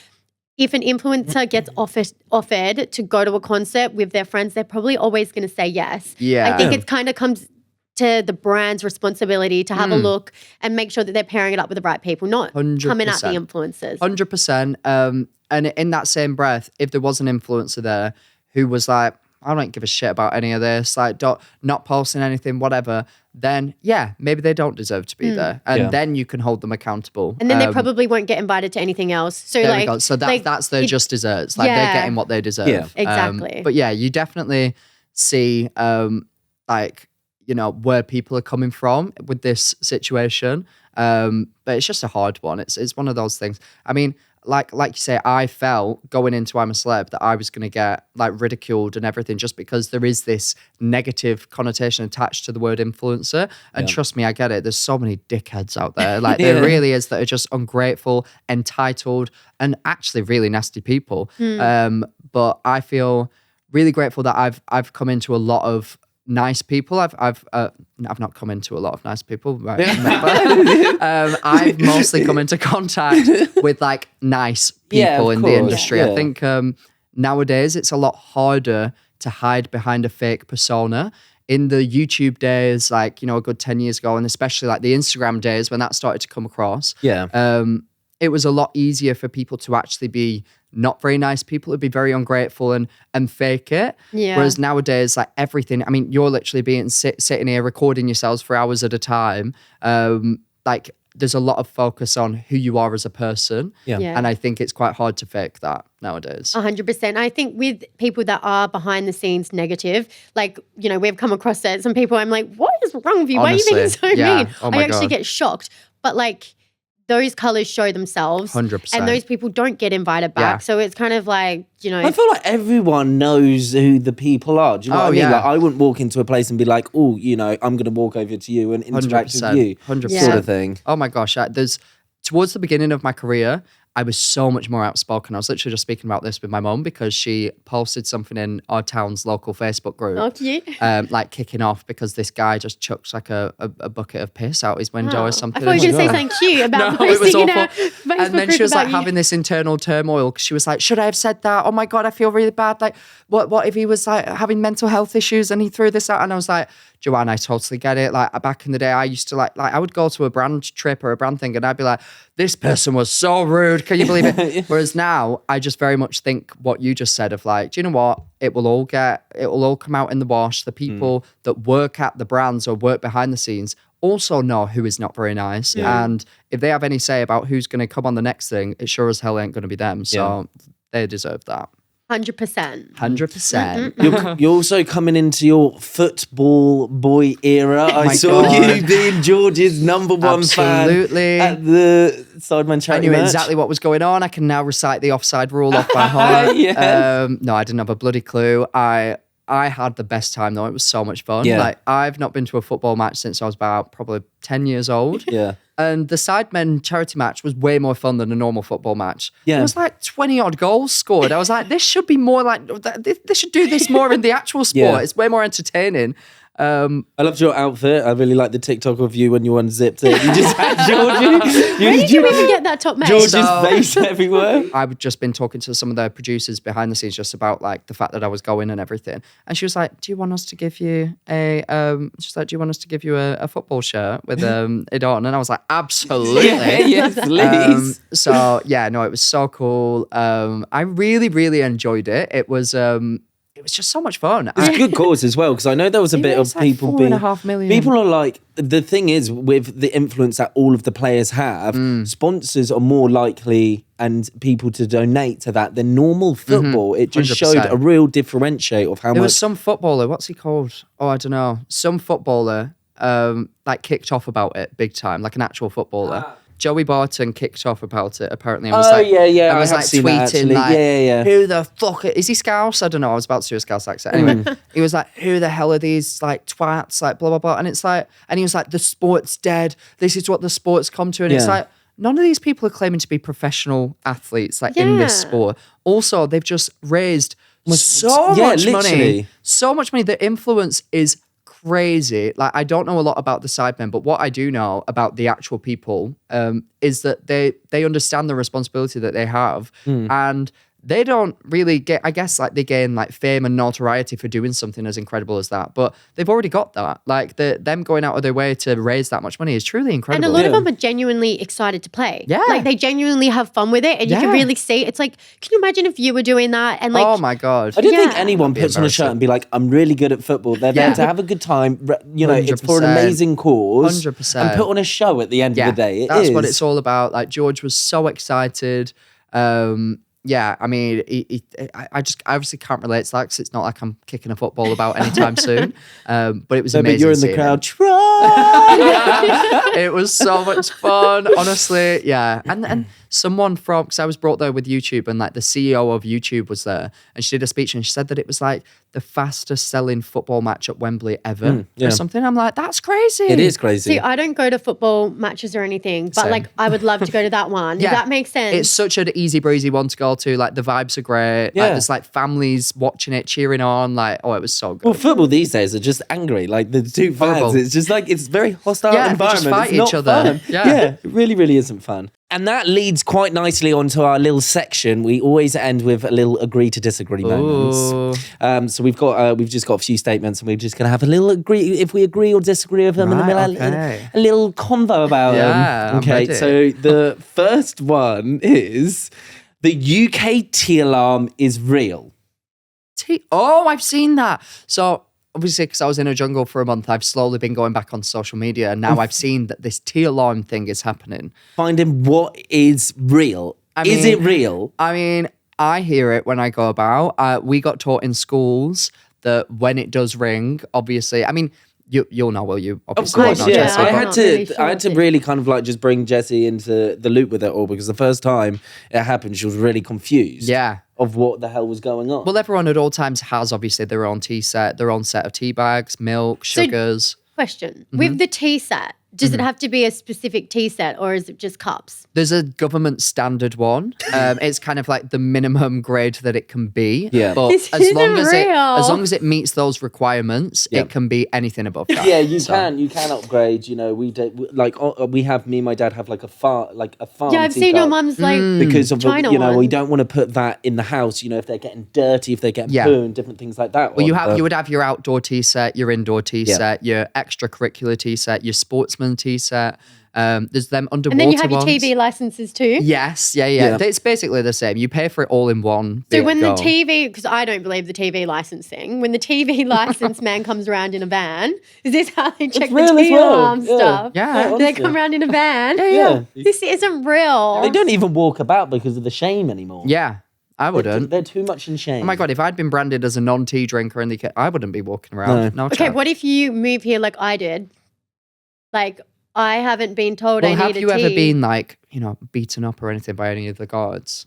Speaker 3: if an influencer gets offered to go to a concert with their friends, they're probably always going to say yes.
Speaker 1: Yeah.
Speaker 3: I think it kind of comes to the brand's responsibility to have a look and make sure that they're pairing it up with the right people, not coming at the
Speaker 1: 100%.
Speaker 3: influencers.
Speaker 1: 100%. And in that same breath, if there was an influencer there who was like, I don't give a shit about any of this, like not posting anything, whatever, then yeah, maybe they don't deserve to be there. And then you can hold them accountable.
Speaker 3: And then they probably won't get invited to anything else. So
Speaker 1: There
Speaker 3: like,
Speaker 1: we go. So that's their just desserts. Like
Speaker 3: yeah.
Speaker 1: they're getting what they deserve.
Speaker 2: Yeah.
Speaker 3: Exactly.
Speaker 1: But yeah, you definitely see where people are coming from with this situation. But it's just a hard one. It's one of those things. I mean, like you say, I felt going into I'm a Celeb that I was going to get like ridiculed and everything just because there is this negative connotation attached to the word influencer. And trust me, I get it. There's so many dickheads out there. Like there really is, that are just ungrateful, entitled, and actually really nasty people. But I feel really grateful that I've come into a lot of nice people. I've not come into a lot of nice people, right? I've mostly come into contact with like nice people in the industry. I think nowadays it's a lot harder to hide behind a fake persona. In the YouTube days, like, you know, a good 10 years ago, and especially like the Instagram days when that started to come across, it was a lot easier for people to actually be not very nice people, would be very ungrateful and fake it. Whereas nowadays, like everything, I mean, you're literally being sitting here recording yourselves for hours at a time. Like there's a lot of focus on who you are as a person. And I think it's quite hard to fake that nowadays.
Speaker 3: 100%. I think with people that are behind the scenes negative, like, you know, we've come across that. Some people I'm like, what is wrong with you?
Speaker 1: Honestly,
Speaker 3: why are you being so mean?
Speaker 1: Oh my
Speaker 3: I actually
Speaker 1: God.
Speaker 3: get shocked. But like, those colours show themselves.
Speaker 1: 100%.
Speaker 3: And those people don't get invited back. So it's kind of like, you know.
Speaker 2: I feel like everyone knows who the people are. Do you know what I mean? Like I wouldn't walk into a place and be like, oh, you know, I'm going to walk over to you and interact with you.
Speaker 1: 100%.
Speaker 2: Sort of thing.
Speaker 1: Oh my gosh. Towards the beginning of my career, I was so much more outspoken. I was literally just speaking about this with my mum because she posted something in our town's local Facebook group.
Speaker 3: Oh, cute.
Speaker 1: Like kicking off because this guy just chucks like a bucket of piss out his window or something.
Speaker 3: I thought you were going to say something cute about
Speaker 1: No, it was
Speaker 3: posting in a
Speaker 1: awful.
Speaker 3: Facebook
Speaker 1: And then
Speaker 3: group
Speaker 1: she was like
Speaker 3: about you.
Speaker 1: having this internal turmoil because she was like, should I have said that? Oh my God, I feel really bad. Like, what if he was like having mental health issues and he threw this out? And I was like, Joanne, I totally get it. Like back in the day, I used to like I would go to a brand trip or a brand thing and I'd be like, this person was so rude. Can you believe it? Whereas now I just very much think what you just said of like, do you know what? It will all come out in the wash. The people that work at the brands or work behind the scenes also know who is not very nice. And if they have any say about who's going to come on the next thing, it sure as hell ain't going to be them. So they deserve that.
Speaker 3: 100%.
Speaker 1: 100%.
Speaker 2: You're also coming into your football boy era. I saw
Speaker 1: God.
Speaker 2: you being George's number one
Speaker 1: Absolutely.
Speaker 2: fan at the Sideman
Speaker 1: I
Speaker 2: charity
Speaker 1: knew
Speaker 2: match.
Speaker 1: exactly what was going on. I can now recite the offside rule off by heart. No, I didn't have a bloody clue. I had the best time though. It was so much fun.
Speaker 2: Yeah.
Speaker 1: Like I've not been to a football match since I was about probably 10 years old.
Speaker 2: Yeah.
Speaker 1: And the Sidemen charity match was way more fun than a normal football match.
Speaker 2: Yeah.
Speaker 1: There was like 20 odd goals scored. I was like, this should be more like, they should do this more in the actual sport.
Speaker 2: Yeah.
Speaker 1: It's way more entertaining.
Speaker 2: I loved your outfit. I really like the TikTok of you when you unzipped it. You just had Georgie.
Speaker 3: Where did you even get that top mate?
Speaker 2: George's face everywhere.
Speaker 1: I've just been talking to some of the producers behind the scenes just about like the fact that I was going and everything. And she was like, do you want us to give you a football shirt with it on? And I was like, absolutely.
Speaker 2: Yes, please.
Speaker 1: So yeah, no, it was so cool. I really, really enjoyed it. It was just so much fun.
Speaker 2: It's a good cause as well, because I know there was a bit of
Speaker 1: like
Speaker 2: people
Speaker 1: 4.5 million.
Speaker 2: People are like, the thing is, with the influence that all of the players have, sponsors are more likely and people to donate to that than normal football. It just
Speaker 1: 100%.
Speaker 2: showed a real differentiate of how
Speaker 1: There
Speaker 2: much.
Speaker 1: was some footballer, what's he called? Oh, I don't know. Some footballer like kicked off about it big time, like an actual footballer. Joey Barton kicked off about it apparently. And was
Speaker 2: Oh,
Speaker 1: like,
Speaker 2: yeah, yeah,
Speaker 1: And
Speaker 2: I
Speaker 1: was
Speaker 2: have
Speaker 1: like
Speaker 2: seen that,
Speaker 1: tweeting
Speaker 2: actually.
Speaker 1: like,
Speaker 2: Yeah.
Speaker 1: who the fuck is he Scouse? I don't know. I was about to do a Scouse accent. Anyway, he was like, who the hell are these like twats? Like blah blah blah. And it's like, and he was like, the sport's dead. This is what the sport's come to. And it's
Speaker 2: Yeah.
Speaker 1: like, none of these people are claiming to be professional athletes like in this sport. Also, they've just raised so much money.
Speaker 2: literally.
Speaker 1: So much money. The influence is crazy. Like I don't know a lot about the Sidemen, but what I do know about the actual people is that they understand the responsibility that they have, and they don't really get, I guess, like they gain like fame and notoriety for doing something as incredible as that, but they've already got that. Like them going out of their way to raise that much money is truly incredible.
Speaker 3: And a lot of them are genuinely excited to play.
Speaker 1: Yeah.
Speaker 3: Like they genuinely have fun with it. And you can really see, it's like, can you imagine if you were doing that? And like,
Speaker 1: oh my God.
Speaker 2: I don't think
Speaker 3: Yeah.
Speaker 2: anyone puts on a shirt and be like, I'm really good at football. They're there to have a good time. You know, it's for an
Speaker 1: 100%.
Speaker 2: amazing cause.
Speaker 1: 100%.
Speaker 2: And put on a show at the end of the day.
Speaker 1: That's what it's all about. Like George was so excited. Yeah, I mean, I obviously can't relate to that because it's not like I'm kicking a football about anytime soon. But it was amazing.
Speaker 2: But you're in the
Speaker 1: seeing
Speaker 2: crowd.
Speaker 1: it.
Speaker 2: Try.
Speaker 1: It was so much fun, honestly. Yeah, and someone from, because I was brought there with YouTube and like the CEO of YouTube was there and she did a speech and she said that it was like the fastest selling football match at Wembley ever or something. I'm like, that's crazy.
Speaker 2: It is crazy.
Speaker 3: See, I don't go to football matches or anything, but
Speaker 1: Same.
Speaker 3: like I would love to go to that one. Does that make sense?
Speaker 1: It's such an easy breezy one to go to. Like the vibes are great.
Speaker 2: Yeah.
Speaker 1: Like, there's like families watching it, cheering on. Like, oh, it was so good.
Speaker 2: Well, football these days are just angry. Like the two fans,
Speaker 1: Horrible.
Speaker 2: it's just like it's very hostile
Speaker 1: Yeah, they
Speaker 2: environment.
Speaker 1: just fight
Speaker 2: It's not
Speaker 1: each other.
Speaker 2: fun.
Speaker 1: Yeah.
Speaker 2: It really, really isn't fun. And that leads quite nicely onto our little section. We always end with a little agree to disagree moments. So we've just got a few statements, and we're just gonna have a little agree if we agree or disagree with them, and then we'll have a little convo about them. Okay.
Speaker 1: I'm ready.
Speaker 2: So the first one is the UK tea alarm is real.
Speaker 1: Oh, I've seen that. So obviously, because I was in a jungle for a month, I've slowly been going back on social media, and now I've seen that this tea alarm thing is happening.
Speaker 2: Finding what is real. Is it real?
Speaker 1: I mean, I hear it when I go about. We got taught in schools that when it does ring, obviously, I mean, you'll know, will you?
Speaker 2: Of
Speaker 1: Obviously,
Speaker 2: course,
Speaker 1: won't you,
Speaker 2: yeah.
Speaker 1: Jessie?
Speaker 2: I
Speaker 3: I'm
Speaker 2: had
Speaker 3: not
Speaker 2: to,
Speaker 3: really sure
Speaker 2: I had to
Speaker 3: if
Speaker 2: really kind of like just bring Jessie into the loop with it all, because the first time it happened, she was really confused.
Speaker 1: Yeah.
Speaker 2: Of what the hell was going on.
Speaker 1: Well, everyone at all times has obviously their own tea set, their own set of tea bags, milk, sugars.
Speaker 3: Question. With the tea set, does it have to be a specific tea set or is it just cups?
Speaker 1: There's a government standard one. It's kind of like the minimum grade that it can be.
Speaker 2: Yeah.
Speaker 1: But
Speaker 3: This
Speaker 1: as
Speaker 3: isn't
Speaker 1: long
Speaker 3: real.
Speaker 1: as it meets those requirements,
Speaker 2: Yeah.
Speaker 1: it can be anything above that.
Speaker 2: Yeah, you
Speaker 1: So-
Speaker 2: can upgrade. You know, we have me and my dad have like a farm
Speaker 3: Yeah, I've seen your mum's like
Speaker 2: because of
Speaker 3: China
Speaker 2: we
Speaker 3: ones.
Speaker 2: don't want to put that in the house. You know, if they're getting dirty, if they're getting
Speaker 1: Yeah.
Speaker 2: poo and different things like that.
Speaker 1: Well, you would have your outdoor tea set, your indoor tea
Speaker 2: Yeah.
Speaker 1: set, your extracurricular tea set, your sportsman tea set. There's them underwater
Speaker 3: and then you have your
Speaker 1: ones.
Speaker 3: TV licenses too.
Speaker 1: Yes, yeah.
Speaker 2: Yeah.
Speaker 1: It's basically the same. You pay for it all in one.
Speaker 3: So
Speaker 1: big
Speaker 3: when
Speaker 1: go.
Speaker 3: the TV, because I don't believe the TV licensing, when the TV license man comes around in a van, is this how they check the
Speaker 2: real as
Speaker 3: tea
Speaker 2: well.
Speaker 3: alarm
Speaker 2: Yeah.
Speaker 3: stuff?
Speaker 1: Yeah.
Speaker 3: Do they come around in a van?
Speaker 2: Yeah.
Speaker 3: This isn't real.
Speaker 2: They don't even walk about because of the shame anymore.
Speaker 1: Yeah, I wouldn't.
Speaker 2: They're too much in shame.
Speaker 1: Oh my God, if I'd been branded as a non-tea drinker, I wouldn't be walking around. No
Speaker 3: Okay,
Speaker 1: chance.
Speaker 3: what if you move here like I did? Like, I haven't been told
Speaker 1: Well,
Speaker 3: I
Speaker 1: have
Speaker 3: need
Speaker 1: you
Speaker 3: a tea.
Speaker 1: ever been like, beaten up or anything by any of the guards?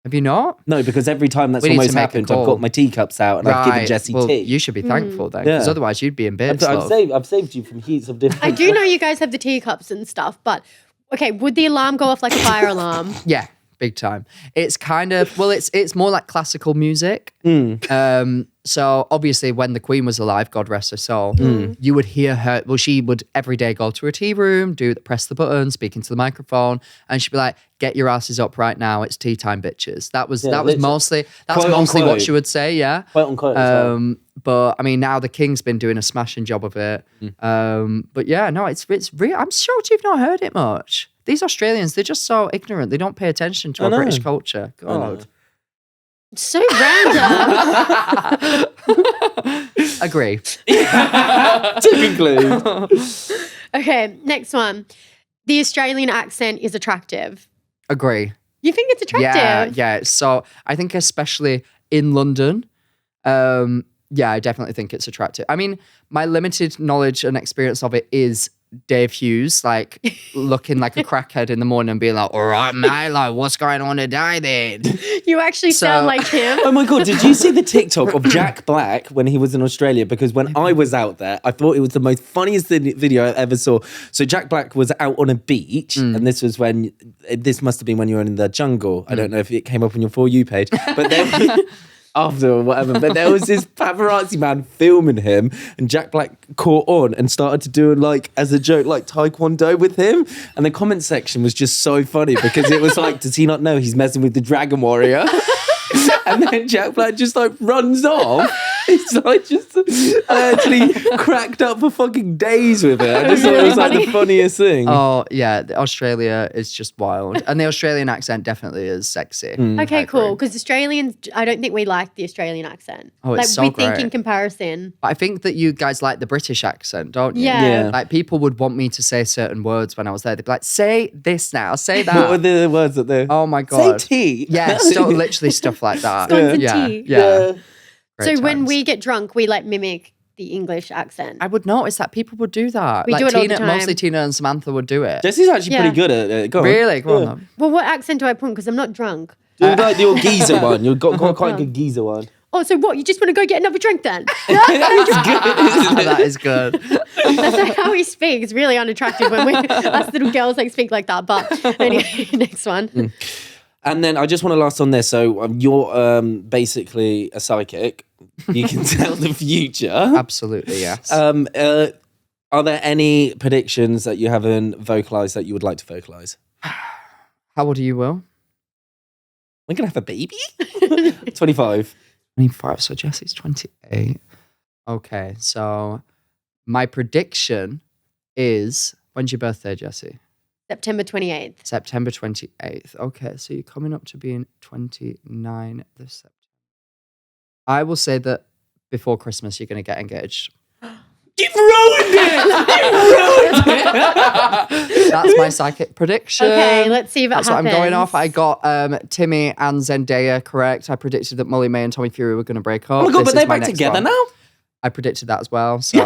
Speaker 1: Have you not?
Speaker 2: No, because every time that's
Speaker 1: We need
Speaker 2: almost
Speaker 1: to make a
Speaker 2: happened, I've
Speaker 1: call.
Speaker 2: got my teacups out and I've given Jessie
Speaker 1: well,
Speaker 2: tea.
Speaker 1: you should be thankful then,
Speaker 2: Yeah.
Speaker 1: because otherwise you'd be in bits.
Speaker 2: I've
Speaker 1: love.
Speaker 2: saved you from heaps of different.
Speaker 3: I do know you guys have the teacups and stuff, but okay, would the alarm go off like a fire alarm?
Speaker 1: Yeah, big time. It's kind of it's more like classical music. So obviously, when the Queen was alive, God rest her soul, you would hear her. Well, she would every day go to her tea room, press the button, speak into the microphone, and she'd be like, "Get your asses up right now! It's tea time, bitches." That was
Speaker 2: literally.
Speaker 1: mostly
Speaker 2: Quote,
Speaker 1: what
Speaker 2: unquote.
Speaker 1: she would say. Yeah.
Speaker 2: Quote unquote. as well.
Speaker 1: But I mean, now the King's been doing a smashing job of it. But yeah, no, it's real. I'm shocked you've not heard it much. These Australians, they're just so ignorant. They don't pay attention to
Speaker 2: I
Speaker 1: our
Speaker 2: know.
Speaker 1: British culture.
Speaker 2: I know.
Speaker 1: God.
Speaker 3: So random.
Speaker 1: Agree.
Speaker 2: To conclude.
Speaker 3: Okay, next one. The Australian accent is attractive.
Speaker 1: Agree.
Speaker 3: You think it's attractive?
Speaker 1: Yeah. So I think especially in London, I definitely think it's attractive. I mean, my limited knowledge and experience of it is Dave Hughes, like looking like a crackhead in the morning and being like, "All right, mate, like what's going on today then?"
Speaker 3: You actually sound like him.
Speaker 2: Oh my God, did you see the TikTok of Jack Black when he was in Australia? Because when I was out there, I thought it was the most funniest video I ever saw. So Jack Black was out on a beach, and this must have been when you were in the jungle. I don't know if it came up on your For You page, but then after or whatever, but there was this paparazzi man filming him, and Jack Black caught on and started to do like as a joke like taekwondo with him, and the comment section was just so funny because it was like, does he not know he's messing with the Dragon Warrior? And then Jack Black just like runs off. It's like just I actually cracked up for fucking days with it. I just thought it was like the funniest thing.
Speaker 1: Oh yeah, Australia is just wild, and the Australian accent definitely is sexy.
Speaker 3: Okay, cool. Because Australians, I don't think we like the Australian accent.
Speaker 1: Oh, it's
Speaker 3: like
Speaker 1: so
Speaker 3: we think in
Speaker 1: great.
Speaker 3: comparison.
Speaker 1: But I think that you guys like the British accent, don't you?
Speaker 3: Yeah.
Speaker 2: Yeah.
Speaker 1: Like people would want me to say certain words when I was there. They'd be like, "Say this now, say that."
Speaker 2: What were the words that they?
Speaker 1: Oh my God.
Speaker 2: Say tea.
Speaker 1: Yeah, so literally stuff like that.
Speaker 3: Scones and
Speaker 1: yeah,
Speaker 3: tea.
Speaker 1: yeah.
Speaker 3: So
Speaker 1: Great
Speaker 3: when
Speaker 1: times.
Speaker 3: we get drunk, we like mimic the English accent.
Speaker 1: I would notice that people would do that.
Speaker 3: We do it all the time.
Speaker 1: Mostly Tina and Samantha would do it.
Speaker 2: Jessie's actually pretty good at it. Go on.
Speaker 1: Really? Go on then.
Speaker 3: Well, what accent do I put? Because I'm not drunk.
Speaker 2: Do like your geezer one. You've got quite a good geezer one.
Speaker 3: Oh, so what? You just want to go get another drink then?
Speaker 1: That is good.
Speaker 3: That's like how we speak. It's really unattractive when us little girls speak like that. But anyway, next one.
Speaker 2: And then I just want to last on this. So you're basically a psychic. You can tell the future.
Speaker 1: Absolutely, yes.
Speaker 2: Are there any predictions that you haven't vocalized that you would like to vocalize?
Speaker 1: How old are you, Will?
Speaker 2: We're going to have a baby? 25.
Speaker 1: 25, so Jessie's 28. Okay, so my prediction is, when's your birthday, Jessie?
Speaker 3: September 28th.
Speaker 1: September 28th. Okay, so you're coming up to being 29 this September. I will say that before Christmas, you're going to get engaged.
Speaker 2: You've ruined it!
Speaker 1: That's my psychic prediction.
Speaker 3: Okay, let's see if it
Speaker 1: That's
Speaker 3: happens.
Speaker 1: what I'm going off. I got Timmy and Zendaya correct. I predicted that Molly May and Tommy Fury were going to break up.
Speaker 2: Oh my God,
Speaker 1: This
Speaker 2: but
Speaker 1: is
Speaker 2: they're
Speaker 1: my
Speaker 2: back
Speaker 1: next
Speaker 2: together
Speaker 1: one.
Speaker 2: now?
Speaker 1: I predicted that as well. So,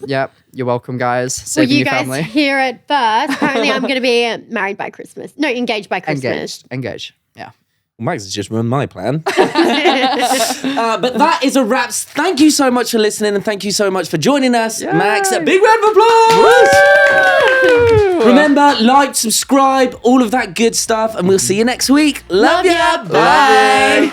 Speaker 1: yep, you're welcome, guys.
Speaker 3: Well,
Speaker 1: Saving
Speaker 3: you
Speaker 1: your
Speaker 3: guys
Speaker 1: family.
Speaker 3: hear it first. Apparently, I'm going to be married by Christmas. No, engaged by Christmas.
Speaker 1: Engaged. Yeah.
Speaker 2: Max has just ruined my plan. But that is a wrap. Thank you so much for listening and thank you so much for joining us.
Speaker 1: Yay.
Speaker 2: Max, a big round of applause! Remember, like, subscribe, all of that good stuff, and we'll see you next week. Love ya. Bye.